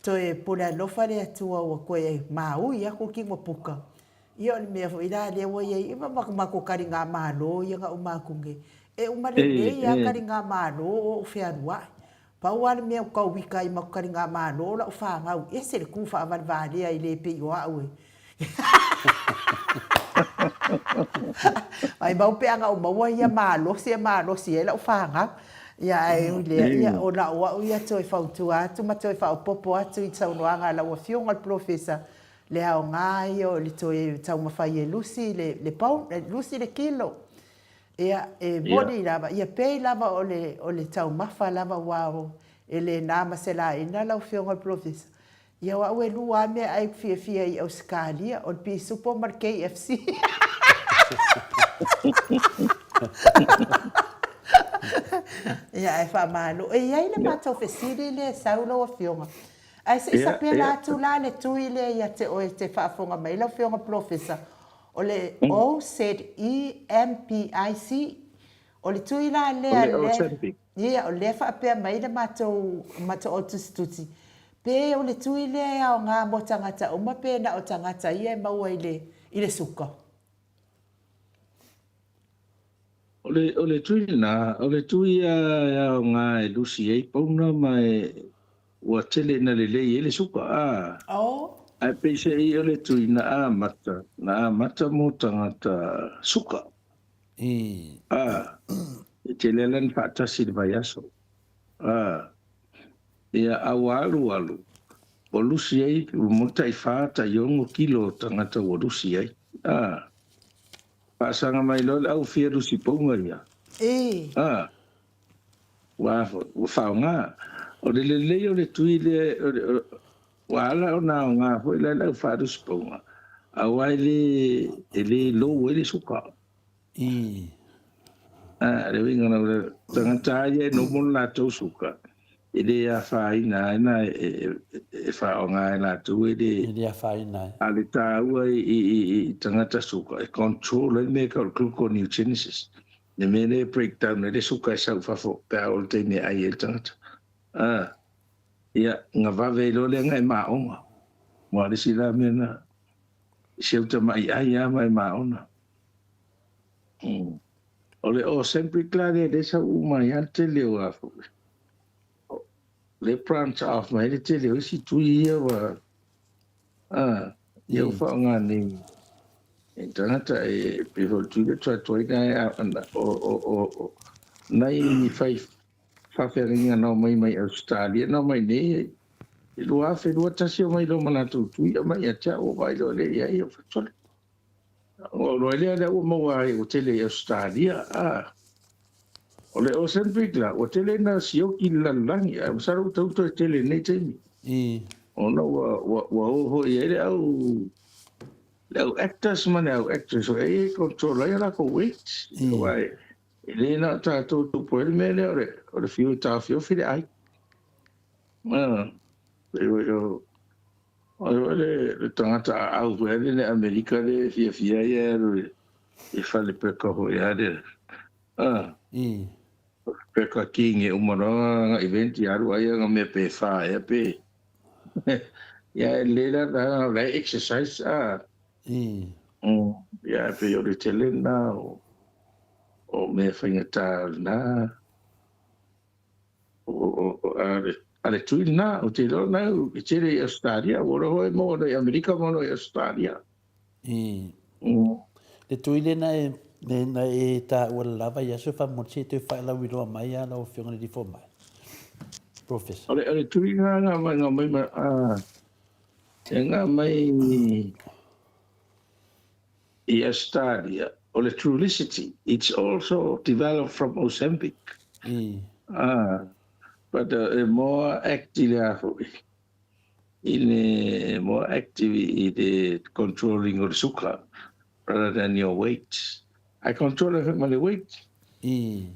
toe pule alofa le atua ua koe maui ako ki ngwa puka. Ia o le mea fo ila lea wa iei ima mako kari ngā malo ia ngā umakunge. E umale leia kari ngā malo o whiarua. Pau ale mea ukau wika i mako kari ngā malo la uwha ngau. E se le ku whaavali vali ai le pe i oa ue. Ai mau pe anga o maua ia malosi e la ufanga ia ai ia o la o ia toi fautu atu ma toi fa popo atu i tau noanga la o fionga al professor le au ngai o le toi tau mafai e lusi le pau lusi le kilo ia e body lava ia pe lava o le tau mafa lava wao ele na masela ina la o fionga al professor ia wa ue lua me ai fia i Australia o pi supermarket KFC ia e wha malo e iai le mātou whesiri le saulo o fionga ai se isa pia la atu la le tui le ia te oe te whaafonga mai lau fionga professor o le OZEMPIC o le tui la lea le ia o le whaapea mai le mātou o tustuti pe o le tui lea o ngā mo tangata o mape na o tangata ia e maua i le suka. O le tui na, o le tui a o ngā e lusi ei pauna mai ua tele na le lei e le suka a. Ai peise ei o le tui na a mata mo tangata suka. E tele lan whaatasi le vai aso. Ia au alu o lusi ei mo tai whaata i ongo kilo tangata o lusi ei pasanga mai lo au fia lusi ponga ia wa whaonga o le o le tui le wala o na nga fo le au wha lusi ponga au ai le lo ele suka le winga na le tangata ia no mo la tau suka ele a faina ina e whaonga e la tu ele Ili a whai nai. ale tā ua i tangata suka e control e me ka gluconeogenesis ne me le breakdown le suka e sau fafo pe a o te ne ai e tangata ia ngā wawe lo le ngai maonga mua le sila me na seuta mai ai a mai maona o le o sempre klare le sa umai ante leo a fuke le branch off mai le te leo si tui ia wa ia whaonga ni e tangata e piho tui le toi nai o nai ni whai whawhiringa no mai Australia no mai ne e lua whenua tasi o mai lo manatu tui a mai a tia o mai lo le ia ia whatole o loe lea lea ua maua e o tele Australia o le o Sandvik la o tele na sioki lalangi a masara utauto e tele nei teimi o na ua oho i ele au actors mane au actress o e controla ia la ko weight wai ele na tātou tupo ele me le o le fiu tā fiu fide ai o le tangata au ele le Amerika le fia ia e fale peka ho ia le peka king e umara event ia ru ai nga me pe fa e pe ia le la exercise ia pe o le tele na o me whainga tā na ale tui na o te lo na i tere Australia o roho e mo no Amerika mo no Australia le tui le na e tā ua lava ia so wha mo te whai lau i roa mai a lau whionga di fo mai professor ale tui nga mai i Australia o le Trulicity it's also developed from Mozambique but more active more active in the controlling of sugar rather than your weight. I control my weight. E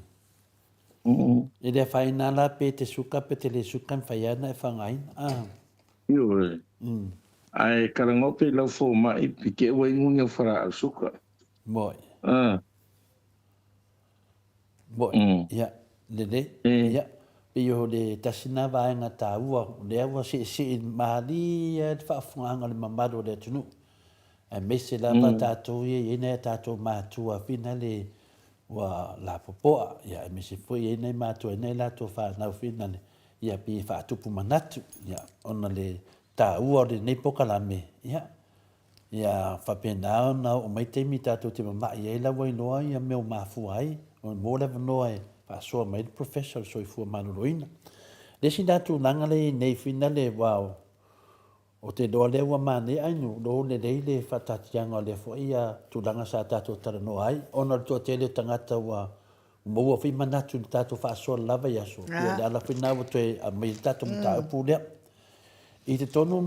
le whai nala pe te suka pe te le suka whai ana e whangain. Yo, ai karangope lau fo mai pike wa ingunga whara al suka. Moi. Moi. Ya, le. Ya. Pio le tasina vaenga taua le awa si mali e whaafunga le mamado le tunu. E mese lava tātou e nei tātou mātua fina le wa la popoa. Ya e mese fui e nei mātua e nei lātou whanau fina le. Ya pi whaatupu manatu. Ya ona le tāua le nei pokalame. Ya. Ya whapenao na o mai teimi tātou te mamai e la wainoa ia meo mafu ai. O mo le vanoa e whaasoa mai le professor so i fua manuroina. Le si nātou nanga le nei fina le wao. O te doa le ua mane ainu, lo le lei le whatatianga le fo ia tūlanga sa tātou tarano ai. Ona le tua tele tangata ua maua whi manatu ni tātou whaasoa lava yaso. Ia le ala whina wa tue a mai tātou mta upu lea. I te tonu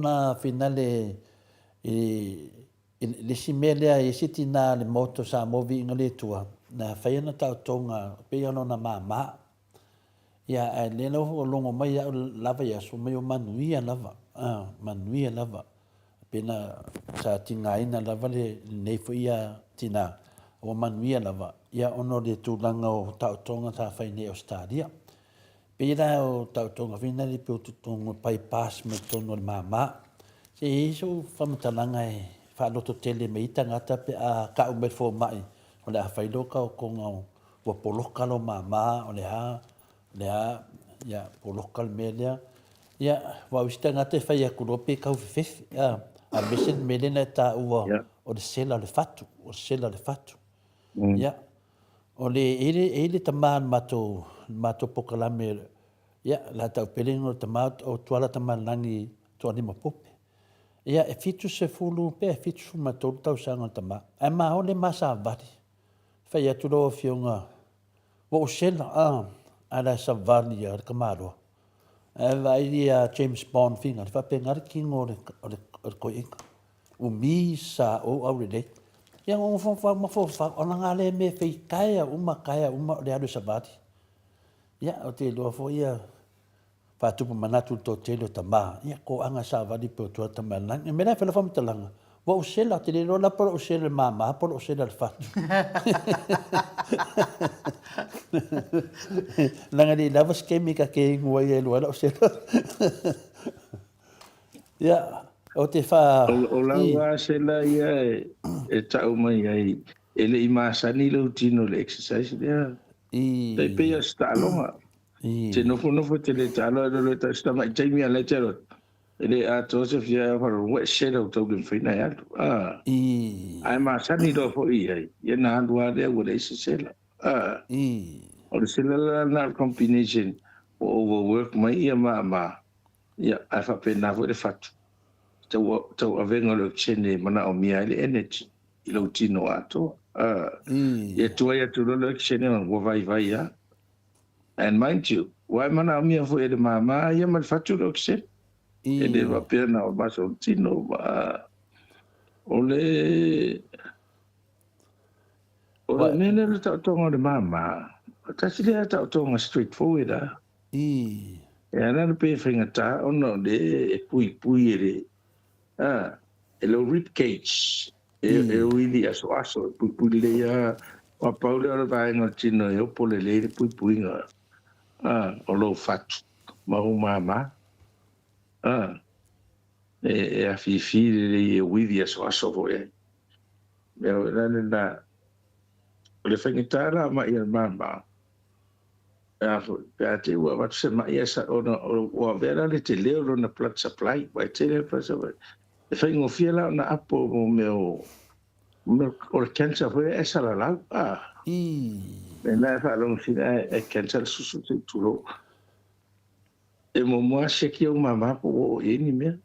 na whina le si mea lea e siti nā le moto sa movi inga le tua. Na whaiana tau tonga pe ano na māmaa. Ia e le no longo mai au lava ia so mai o manuia lava. Manuia lava. Pena sa tingaina lava le nei fo ia tina o manuia lava. Ia ono le tūlanga o tau tonga sa whaine Australia. Pena o tau tonga whina le pio tutonga pai pas me tono le māmaa. Se iso whamatalanga e whaaloto tele me ita ngata pe a ka umei fo mai. O le a whailoka o konga o wapoloka lo māmaa o le ya polokal media ya wa wista ngate fa ya kurope ka fef ya a besen melena ta ua o de sela le fatu ya o le ele taman mato pokalame ya la ta pelingo tamat o toala taman langi to ni mapope ya e fitu se fulu pe fitu mato tau sanga tama e ma ole masa vati fa ya tu lo fionga wo sela ala savali ar kamaro vai a James Bond finga fa pengar kingo o ko ik o mi sa o already ya o fa ona ngale me fe kaya uma le ado sabati ia o te loa fo ia whātupu manatu tō telo tamā. Ia ko anga sa wadi pe o tua tamanang. E mena whela whamutalanga. Wa usela te le rola pora usela mama pora usela le whatu. Langa ni lava skemi ka ke ngua i elu ala usela. Ia o te wha... O lawa sela ia e tau mai ai. Ele i maasani lau tino le exercise lea. Tai pea stalonga. Te nofo te le talo le ta sta mai taimi ala tero. Ele a Joseph ia for what shadow to give fina ya. Ai maasani do fo i ai. Ia na andua le o le sela. O le sela na combination o overwork mai ia ma. Ia ai fa pena fo le fatu. Tau avenga le chene mana o mia le energy. Ilo tino ato. Ia tua ia tu le chene o vai ya. And mind you, why mana o mia fo ele mama ia mal fatu le chene. Ele va pena o baso tino ole nene le tau tonga le mama. Tasi le tau tonga straightforward a. E ana le pe fingata ono le pui ele. Ele rib cage. Really aso pui le ya wa paule o vai no tino e pole le pui nga. O lo fatu. Mama. E a fifi le widi aso vo e. Pero la le fingata la ma ia mama. Pe wa wat se ma ia sa o vera le te leo na plat supply vai te le supply. E fai ngo fiela na apo mo meu o cancer foi essa lá na fa long sina e cancer susu tulo e mo mo che o mama po e ni me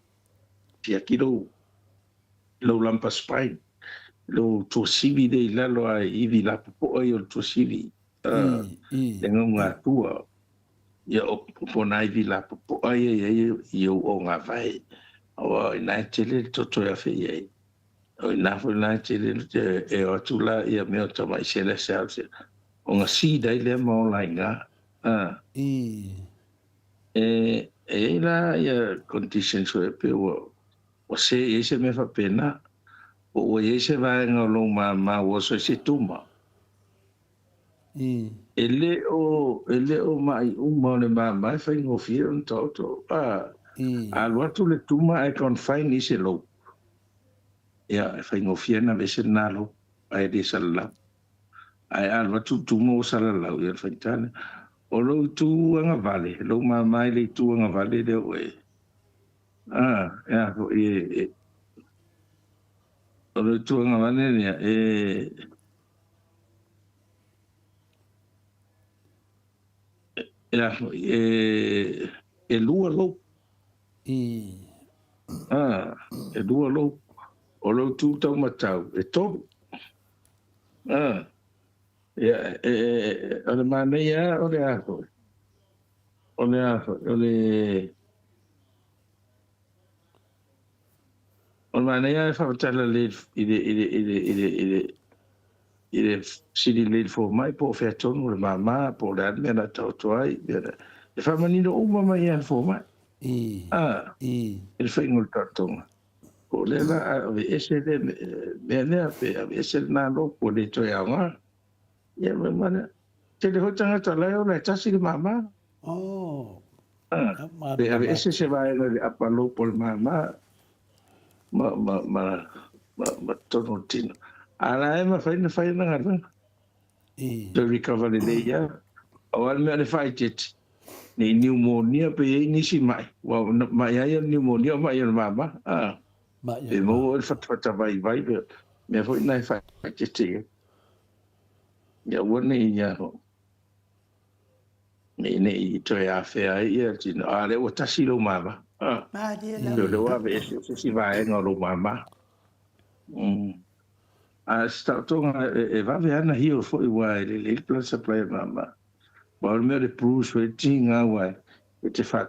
ti aquilo lo lampa spine lo to sivi de la lo ai vi la po e o to sivi tengo una tua ia o po nai vi la po ai io o nga vai o ina tele toto ya fe ye o ina fo na tele e o tula ia me o tama sele selse o nga si dai le mo la nga la ia conditions o pe o se ese me fa pena o ese va nga lo ma o so se tuma ele o mai mo le ma fa ngo fi on toto Alwa tu le tuma e confine ni se lo. Ya, fa ngofia na vese na lo. Ai de sala. Ai alwa tu tuma o sala la ya fa tana. O lo tu anga vale, lo mai le tu anga vale de we. Ya ko o lo tu anga vale ya ya e lua lo e dua lo o lo tu tau matau e to o le mana ia o le ako o mana ia fa tala le ile sili le fo mai po fe tonu le mama po le ana tau toai e fa manino o mama ia fo mai il fai ngol tartonga ko le la ese de me pe ese na lo po le to ya nga ya me mana te le hotanga ta la o le tasi le mama pe ese se va le apalo por mama ma tono tino ala ma fai na nga to recover le ya o al me le fai jet ni pneumonia pe ni si mai wa mai ai pneumonia mai mama e mo el fata vai me foi na fa che ya woni ya ni to ya fe ai ya ti ale o tasi lo mama lo wa ve si vai no lo mama sta to e va ve ana hio foi wa le plan supply mama Ba me le Bruce we tinga wa e te fa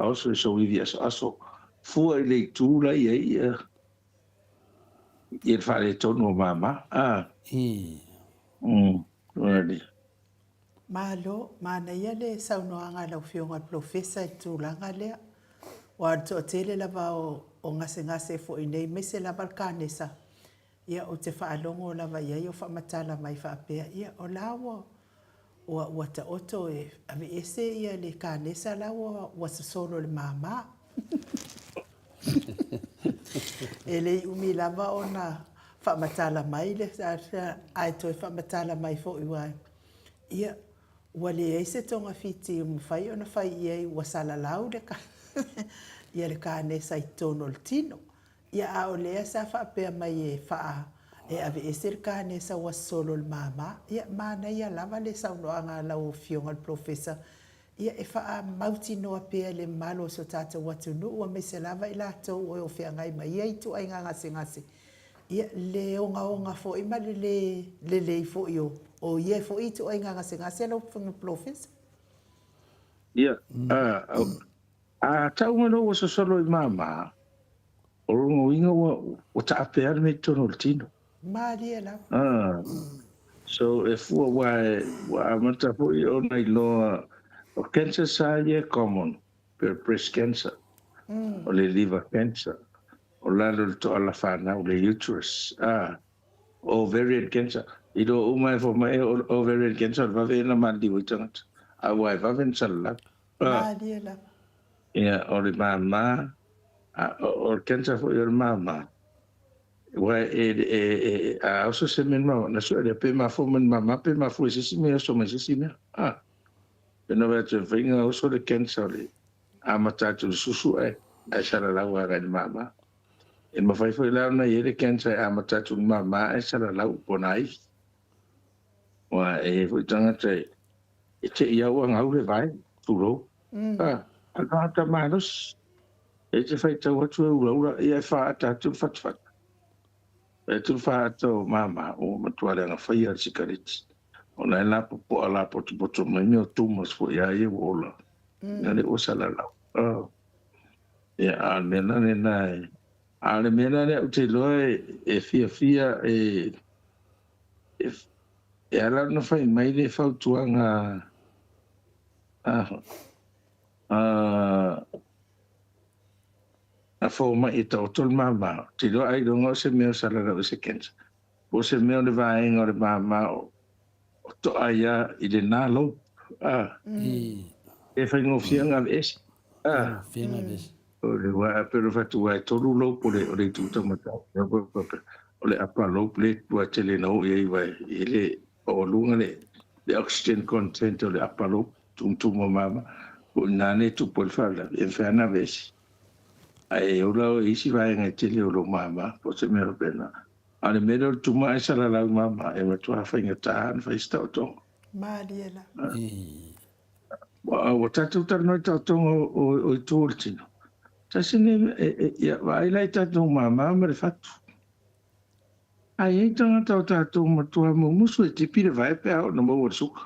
oso so vi aso fu le tu la ia fa le tono mama really Malo, mana ia le saunoanga lau fionga profesa I tūlanga lea. Wa to tele lava o ngase fo inei mese lava kanesa. Ia o te whaalongo lava ia o whamatala mai whaapea. Ia o lawa o ta oto e ave ese ia le kanesa lawa wa sasolo le mama. Ele umi lava o na whamatala mai le ai toi whamatala mai fo iwai. Ia wale ai se tonga fiti mwhai o na whai iei wasala lau le ka. Ia le kanesa I tono le tino. Ia a o lea sa whaapea mai e wha e ave ese le kanesa wa solo le mama. Ia mana ia lava le saunoanga lau fionga le profesa. Ia e wha mauti noa pea le malo so tata watu nu ua me se lava I latou o fea ngai mai. Ia I tu ai ngase. Ia le onga fo ima le fo io. O ia fo I tu ai ngase lau funga profesa. Ia. Tau ngano wa solo I mama. O rongo inga wa ta apea me tono le tino. Maria la. So e fua wa amata fo I ona I loa o cancer sa ia common. Per breast cancer. O le liver cancer. O lalo le to ala whanau le uterus. Ovarian cancer. I do umai fo mai ovarian cancer. Vave na mandi witangata. Awai vave nsala. Maria la. Ia o le mama. O cancer fo I o le mama. Wa also se men ma na so le pe ma fo men mama pe ma fo se me so me se me. Pena va te venga also le cancer le. Amata tu susu sala la wa ga mama. E ma fai foi la na yele cancer amata tu mama sala la ponai. Wa foi tanga te ia wa ngau le vai tu ro. Ata manos. E te fai tau atu ura ia fa ata tu fat. E tu fa ato mama o matuare nga fai al sikariti. O na la po ala po tu mai o tu mas fo ia e wola. Na le o sala la. Ya almena ne nai. Almena ne te loe e fia e ala no fai mai le fa tuanga a fo mai e tau tol mama. Te lo ai dongo se meo sala la se kensa. O se meo le vai ingo le mama o to aia I le nalo. E fai ngofia nga ves. Fianga ves. O le wa pero fatu wa tolu lo po le tu tamata. O le apa lo le wa tele no e wa ele o lunga le oxygen content o le apa lo tum mama. O nane tu por fala e fana ves. Ai o lo isi vai nga tele o lo mama po se me pena. Ale mero tu mai sala la mama e ma tu fa nga tan fa sta to. Maria la. O tatu tar no to o toltino. Tasine ia vai lai tatu mama me fatu. Ai tanga tatu matua mo musu e tipi vai pe no mo suka.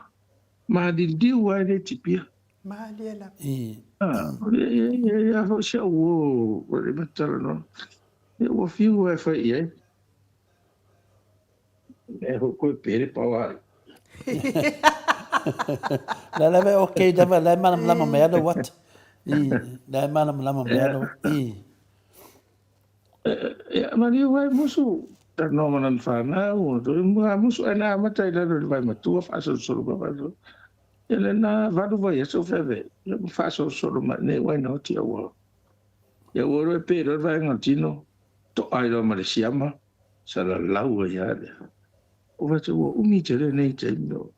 Ma di wa le tipi. Maria la. Ya ho se o le matala no. E o fiu e fa ia. E ho ko pere pa wa. La ve okay dava la manam lama me what? La manam lama me Ya mani wa musu tar no manan fa na o do musu ana mata ila do vai matua fa so ba so. Ele na vadu vai so feve. Eu faço solo ma ne vai no ti o. Ya o re pero vai ngantino to ai do malesiama sala lau ya. O va o umi tere nei te no.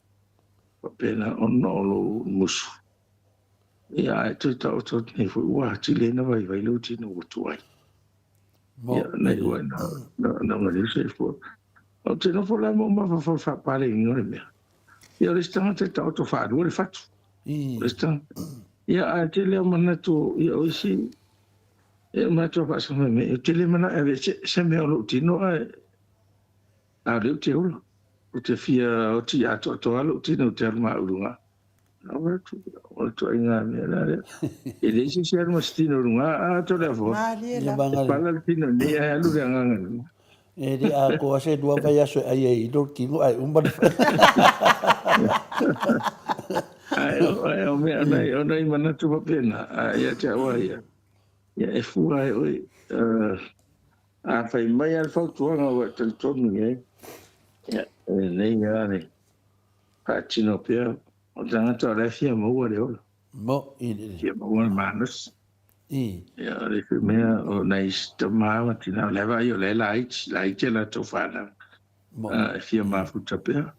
Pena ono lo musu. Ia tu tau ne fu wa chile na vai lo ti no tu ai. Ya nei wa na ma le se fu. O te no fo la mo ma fa pare ngore me. Ia le sta te tau to fa do le fatu. Le sta. Ia a te le mana tu ia o si. E ma tu fa sa me te le mana e se me o ti no ai. A le te o. O te fia o ti ato alo ti no te ma urunga. O to inga me la. E le si se ma stino urunga a to le fo. Maria la. Pala tino ni a lu nganga. E di a ko se dua vai aso ai do ki ai umba. Ona i mana tu pena. Ia te awa ia. Ia e fua e oi. A whai mai al whautuanga wa talitonu e. Ia, nei ngā ne. Pātino pia. O tangata o rewhia maua re ola. Mo, Fia maua manus. I. Ia, re whi mea o nei stamawa tina lewa i o le laiti. Laiti la tau whanau. Mo. Fia mafuta pia.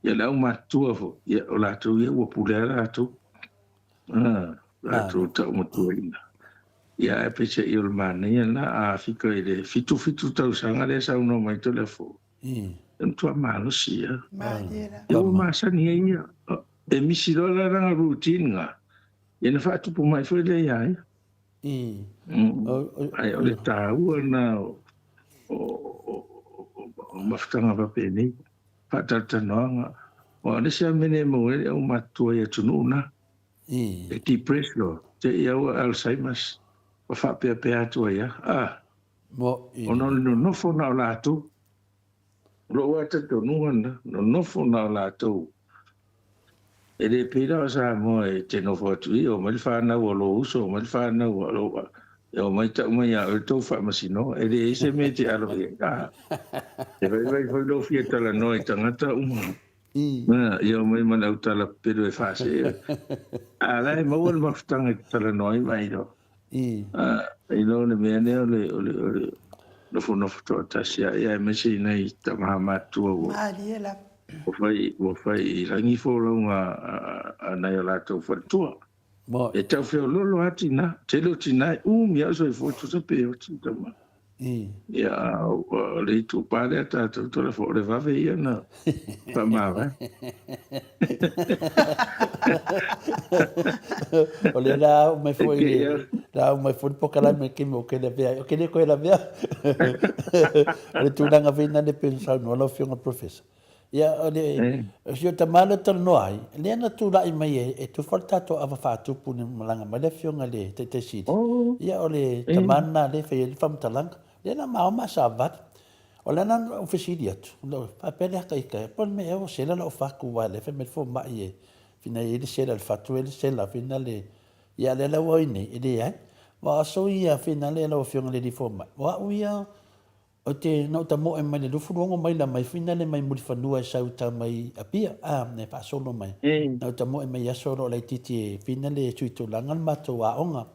Ia lau matua fo. Ia o lātou ia ua pulea lātou. Lātou tau matua ina. Ia e peche i o le mānei na a whika i le fitu tau sanga le sau no mai to le fo. Tua malusi ia. Ia o masani ia. E misi rola ranga routine nga. Ia na whaatupu mai fo le ia. Ai o le tāua na o mawhitanga pape nei. Whaatata o le sea mene mo e o matua ia tunu na. E depressed lo. Te ia o Alzheimer's. O whapea pea atua ia. O no nofo na o lātou. Lo ata tonu ana. No nofo na o lātou. E le pira o sa mo e te nofo atu i. O mai whanau o lo uso. O mai whanau o lo. E o mai tau mai a o tau whamasino. E le ese me te alo i. E vai lo fia tala noi tangata uma. Ia o mai mana au tala pedo e whase. Lai maua le mawhitanga tala noi mai do. I lo le mea nea le nofo toa tasia ia e mese nei ta maha matua o whai i rangi wholaunga a nei o lātou whatua. E tau whio lolo ati na, te lo tina mi au soi whotu sa peo tintama. Ia le i tu pare a tātou tole who le wawe ia na pamawa. O le rau mai foi pokala me ke mo ke le vea o ke le ko la vea o le tunanga vina le pensa no lo fionga professor ia o le sio tamalo tal no ai le na tu la mai e tu fortato ava fatu pun malanga ma le fionga le te siti ia o le tamana le fe le fam talanga le na ma savat o le na ofisidia tu lo papel ka pon me o se la o fa ku wa le fe me fo ma ie fina ele sela le fatu ele sela fina le ia le la waini ele ai wa so ia fina le la fiona le di forma wa ia o te no ta mo e mai le fu ngo mai la mai fina le mai muri fanua sa uta mai apia ne fa solo mai no ta mo e mai solo le titi fina le tuito langal mato wa onga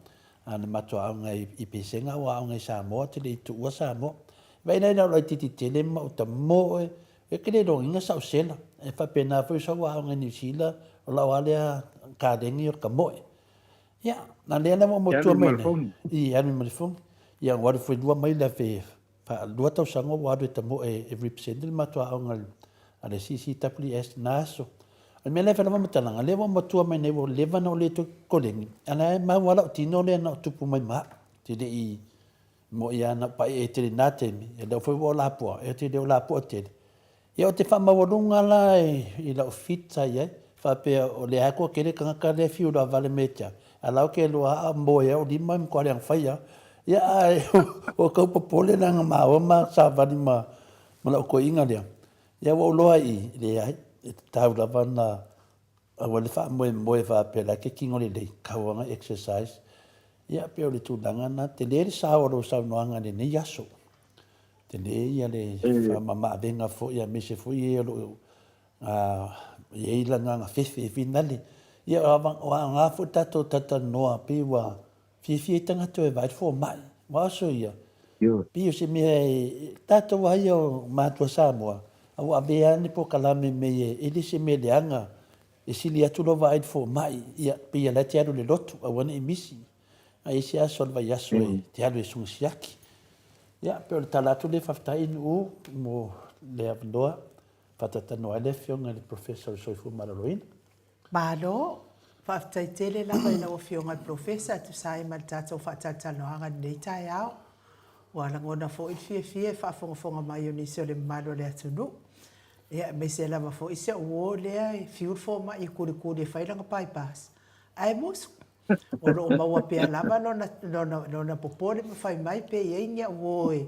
ana mato onga i pesenga wa onga sa mo te le tu wa sa mo vai nei no le titi tele mo ta mo e kele do inga sa sela e fa pena fu sa wa onga ni sila o la wale ka dengi o ka moe. Ia, na lea na mo tua mai nei. I anu marifong. Ia wadu fui lua mai la fe, lua tau sango wadu e ta moe e representil matua au ngal ale CCWS naso. Al me lefa na matalanga, lewa mo tua mai nei wo lewa na o le to kolengi. Ana e ma wala o tino le na o tupu mai ma. Te de i mo ia na pa e te na te mi. E da fui wo la pua, e te de o la pua te. Ia o te wha mawarunga la i la o fita ia. Fape o le ako kere kanga le fiu da vale mecha alau ke lo a moe o di mam ko yang faia ya o ko popole na ma o ma sa vani ma la ko inga le ya wo lo ai le ai ta la vana a wale fa moe fa pe la ke kingo le ka wanga exercise ya pe o le tu danga na te le sa o sa no anga le ne yaso te le ya le fa mama venga fo ya me se fo ye lo ia la nga fefe finale ia o nga fu tato tata noa pe wa fifi tanga to vai fo mai wa so ia pi se me tato wa yo ma to samoa au avea ni po kalame me e se me le anga e sili atu lo vai fo mai ia pi la tiaru le lotu a wana emisi ai se aso va yaso e tiaru e sunsiaki ia pe o talatu le faftai no mo le avloa Fatata no ele fionga le professor soifu malaloina. Malo, whaftaitele lava ina o fionga professor tu sai maltata o fatata no hanga neita yao. Wala ngona fo il fie whafonga mai o nisi le malo le atunu. Ia me se lava fo ise o lea i fiul fo mai i kuri whailanga bypass. Ai musu. O ro maua pia lava lona popole me whai mai pe inga o e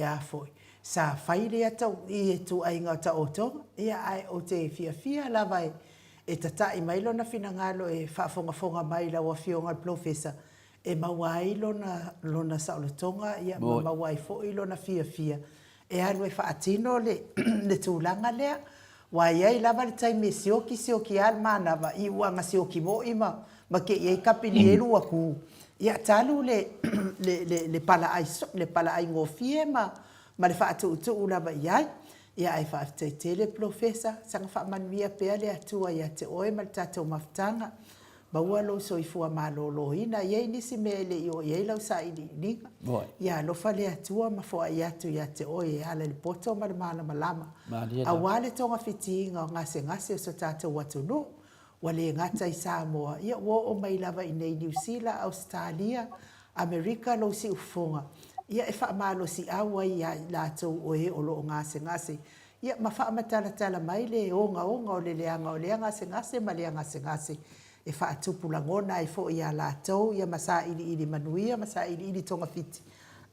a foi. Sa whaile atau i tu ainga ta oto, ia ai o te fia la vai e tatai mai lona finangalo e whaafonga mai la wafionga professor e mawai lona sauletonga ia mawai fo i lona fia e alu e whaatino le tūlanga lea wa ia i lava le taimi sioki al mana wa i uanga sioki mo ima ma ke iei kapini elu aku ia talu le pala ai ngofie ma le whaatu lava iai ia ai whaafteitele professor sanga whaamanuia pea le atua ia te oe ma le tātou mafutanga maua lo soifua malōlōina iai nisi mea le io iai lau saʻiliʻiliga ia alofa le atua ma foaʻi atu iā te oe e ala le poto ma le malamalama auā le togafitiiga o gasegase o so tatou atunuu ua le gata i Samoa ia ua oo mai lava i nei niusila ausitalia amerika lou siʻufofoga ia e faamalosi au ai iā latou oe o loo gasegase ia ma faamatalatala mai le ogaoga o le leaga o lea gasegase ma lea gasegase e faatupulagona ai foʻi iā latou ia masaʻiliʻili manuia masaʻiliʻili togafiti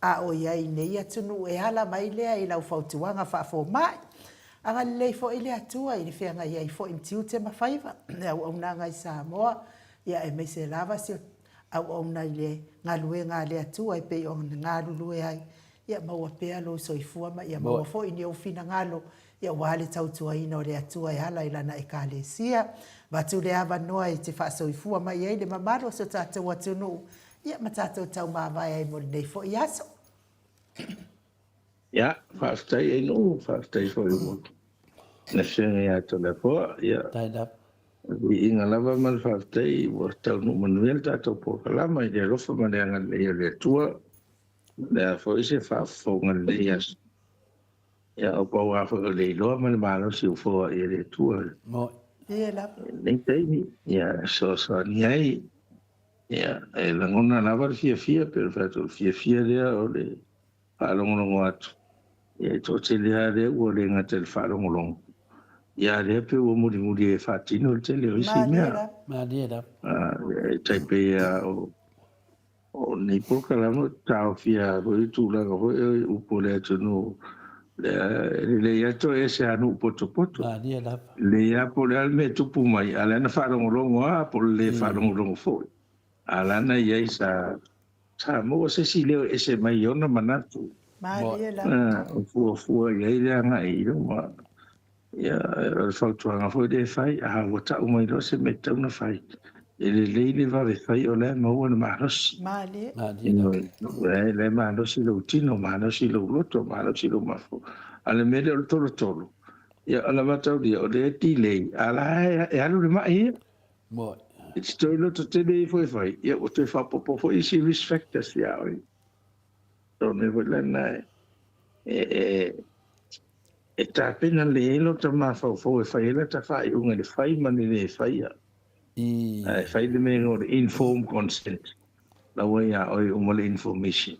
a o iai nei atunuu e ala mai lea i lau fautuaga faafomai aga lelei foʻi le atua i le feagai ai foʻi matiu te mafaiva le auaunaga i Samoa ia e maise lava si auauna i le galuega a le atua e pei o galulue ai ia maua pea lou soifua ma ia maua foʻi ni oufinagalo ia ua le tautuaina o le atua e ala i lana ekalesia vatu le avanoa i te faasoifua mai ai le mamalo so tatou atunuu ia ma tatou taumavae ai mo lenei foʻi aso ia faafetai ai nuu faafetai foʻi ua na fega iā tolapoa ia viiga lava ma le faafetai ua taunuu manuia le tatou polokalama i le alofa ma le agalelei o le atua lea foʻi se faafofauga lelei aso ia o pau a foʻi o le iloa ma le malosi ufoa i le atua nei taimi ia soasoani ai ia e lagona lava le fiafia pe le fatou fiafia lea o le faalogologo atu ia e toʻatelea lea ua le gata le faalogologo ia lea pe ua mulimuli e faatino le tele o isi mea e taipeia o nei polokalama taofia foi tulaga foi upu le atunuu le ato e se anu potopoto le ia po le alme tupu mai ala na whaarongolongo a po le whaarongolongo foi ala na iai sa mo se si leo e se mai ona manatu fua iai le anga i lo ma ia whautuanga foi le whai a wata umai lo se me tauna whai le le vare whai o le maua na marosi le marosi lo tino marosi lo loto marosi lo mafo ale mele o tolo ia ala matau dia o le delay ala e alu le mai it's to lo to tele foi fai ia o te fa popo foi si respect as ia oi so ne voi la nai e ta pena le lo ta ma fa foi fai la ta fai unga le fai mani le fai ia fai de me no informed consent la way oi o mole information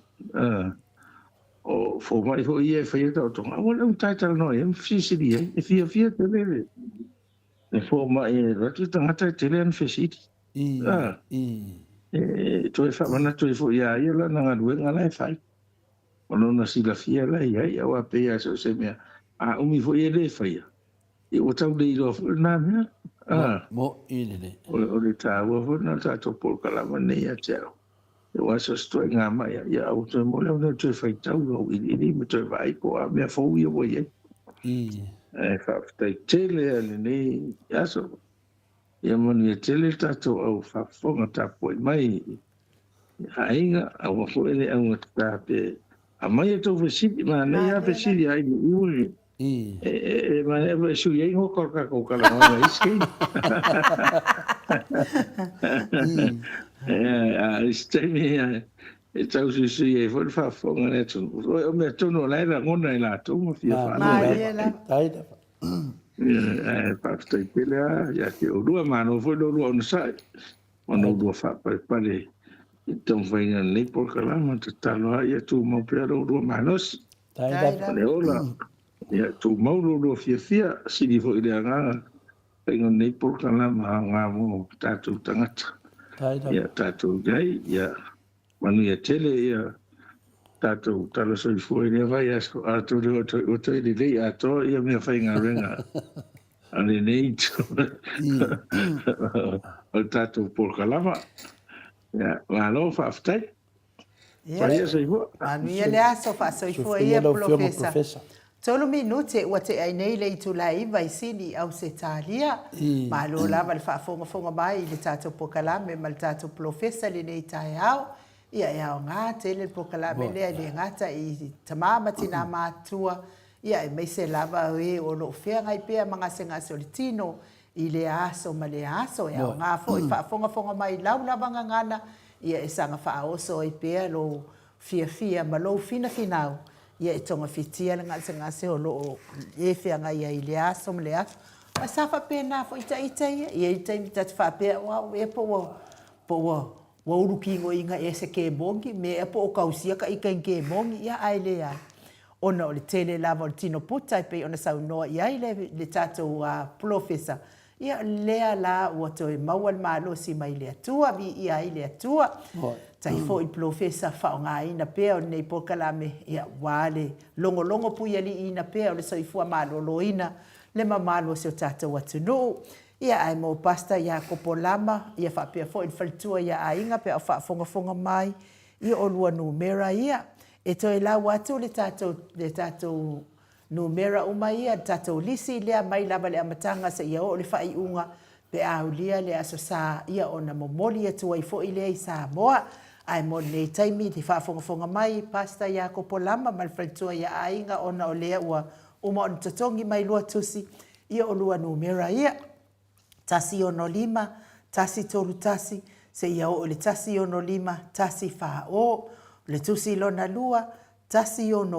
o fo mai fo ia fai ta to o le taitala no e fisili e fia te le e fo mai la tu tanga ta tele en fisili to e fa mana to e fo ia la na ngadu ngala e fai ono na sila fia la ia o pe ia so se me a umi fo ia le fai e o tau le lo na me mo ilele o le taua fo na tatou polokalama nei a teo e ua so stoe ngā mai ia au toe mo leo na toe whaitau au ili me toe vai ko a mea fau ia wa iei e whaftai tele a le nei aso ia mani e tele tatou au whafonga tapo i mai a inga au a fo ele au a tape a mai e tau vesili ma nei a vesili ai ni ui ma ne va su iei ho korka ko kala ma iski stemi e tau su iei fo fa fo ngane tu o me tu no la ngona ila tu mo fia fa taida fa sta pela ya ke o dua mano fo do lo on sai ono dua fa pa le então vem nem por kala ma ta no ya tu mo pero dua manos taida le ola ia tu maulu lo fia sili fo ile nga pengon nei por kana ma nga mo tatu tangata ia tatu gai ia manu ia tele ia tatu talo so fo ile vai asko atu o to ile le ato ia me fa nga renga Ale nei o tātou pōkalama. Malo whaftai. Whaia sei hua. Manuia le aso whaasoifua ia profesa. Tolu minute ua te ai nei le itu la iwa I sini au se tālia. Ma lo lava le whaafonga mai le tātou pokalame ma le tātou profesa le nei tai au. Ia e au ngā te le pokalame lea le ngata I tamama tina mātua. Ia e meise lava e o lo whea ngai pia mga se ngā solitino I le aso ma le aso. Ia au ngā fo I whaafonga mai lau lava ngangana. Ia e sanga whaaoso I pia lo fia ma lo fina finau. Ia e tonga fitia le ngase o lo e whea ngai I le aso ma le aso. Ma safa pēnā fo ita ia. Ia ita I tatu whapea wau e po wa uruki ngo inga e se ke bongi. Me e po o kausia ka ika in ke bongi. Ia ai le ai. Ona o le tele lava o le tino puta I pe ona sau noa I ai le tātou profesa. Ia lea la ua toi maua le malo si mai le atua. Vi ia ai le atua. Tai fo I profesa whao ngā ina pea o nei pokalame. Ia wale longo pui ali ina pea o le soifua malo ina. Le mamalo se o tātou atunu. Ia ai mo pasta ia kopolama. Ia whapea fo I whalitua ia a inga pea o whaafonga mai. Ia o lua numera ia. E toi la watu le tātou numera umai a tātou lisi lea mai lava le amatanga sa ia o le whai unga pe aulia le aso sa ia o na momoli atua I fo I lea I Samoa. Ai mo nei taimi te whaafonga mai pasta ia kopolama malwhalitua ia a inga ona o lea ua uma o tatongi mai lua tusi ia o lua numera ia. Tasi ono lima, tasi tolu tasi, se ia o le tasi ono lima, tasi wha o, le tusi lona lua, tasi ono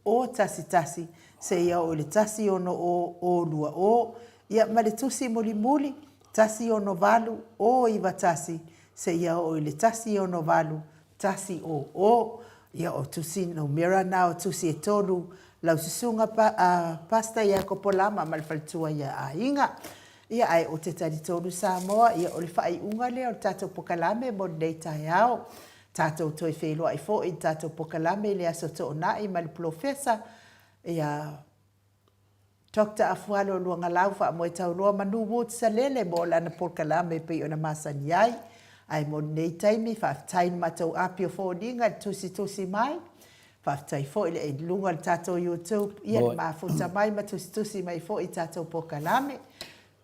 o tasi, se ia o le tasi ono o lua o, ia ma le tusi muli, tasi ono valu, o iwa tasi, se ia o le tasi ono valu, tasi o, ia o tusi no mera na o tusi e tolu, lau susunga pasta ia kopolama malfaltua ia a inga. Ia ai o te tari tolu Samoa, ia o le whai unga lea o tātou pokalame mo nei tai au. Tātou toi whelua I fo I tātou pokalame lea so to nai ma le profesa. Ia Dr. Afualo luanga lau wha mo I tau loa manu wot sa lele mo lana pokalame pe o na masani ai. Ai mo nei taimi whaftai matou api o fo ninga tusi mai. Whaftai fo I le e lunga le tātou YouTube. Ia le mafuta mai ma tusi mai fo I tātou pokalame.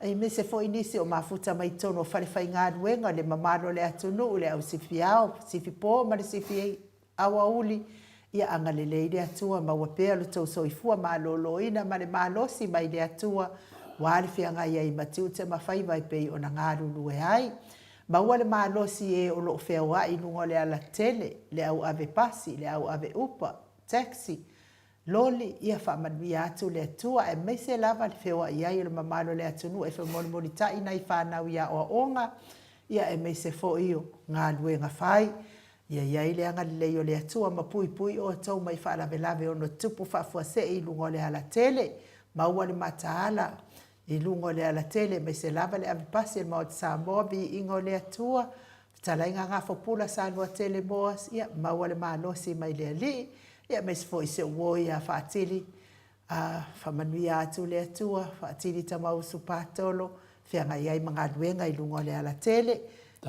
Ai me se foi nisi o mafuta mai tono fale fai ngā ruenga le mamalo le atunu le au sifi au, sifi pō ma le sifi awa uli ia anga le le atua ma wapea lo tau soifua ma loloina ma le malosi mai le atua wale fia ngai ai matiu te mawhai vai pei o na ngā rulu e ai. Ma ua le malosi e o lo fea wa I nungo le ala tele, le au ave pasi, le au ave upa, taxi. Loli ia whamanui atu le atua e meise lava le whewa ia I le mamalo le atunu e whamoni tai nei whanau ia o onga ia e meise fo io ngā luenga whai ia iai le anga leo le atua ma pui o tau mai whaalawe ono tupu whafua se I lungo le ala tele maua le mataala I lungo le ala tele meise lava le avipasi e maot Samoa vi ingo le atua talainga ngā whapula sa lua tele moas ia maua le malosi mai le ali ia mes foi se wo ia fatili famanui atu le atua fatili tamau supatolo fianga ia mga luenga I lungo le ala tele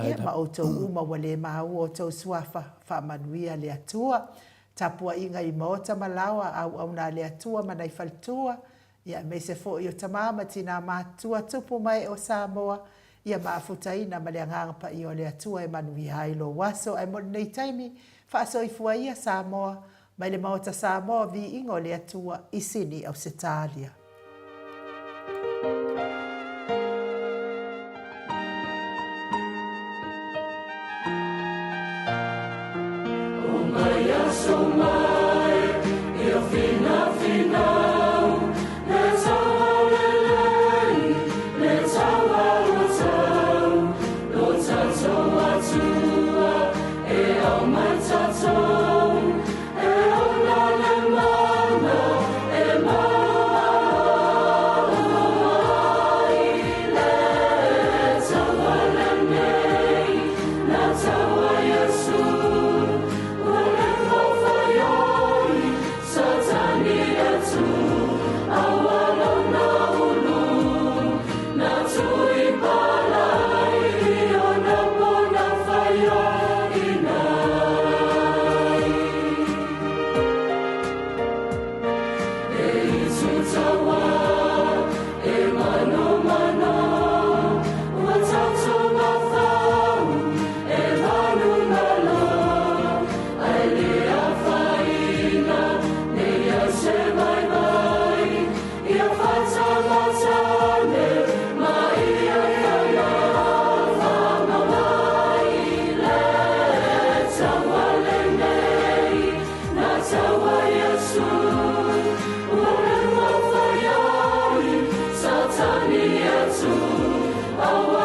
ia ma auto uma wale ma o to swafa famanui le atua tapua inga I mota malawa au na le atua manai faltua ia mes foi o tamama tina matua tupu mai o Samoa ia mafutaina maleanga pa I o le atua e manui ai lo waso ai mo nei taimi fa so ifua ia Samoa mai le maota Samoa vi ingo le atua I sini au Setalia. O mai aso mai, ia finau, le tawa le tawa lo tatou atua, e au mai tatou. E ona le mana, e mana. Yesu, awa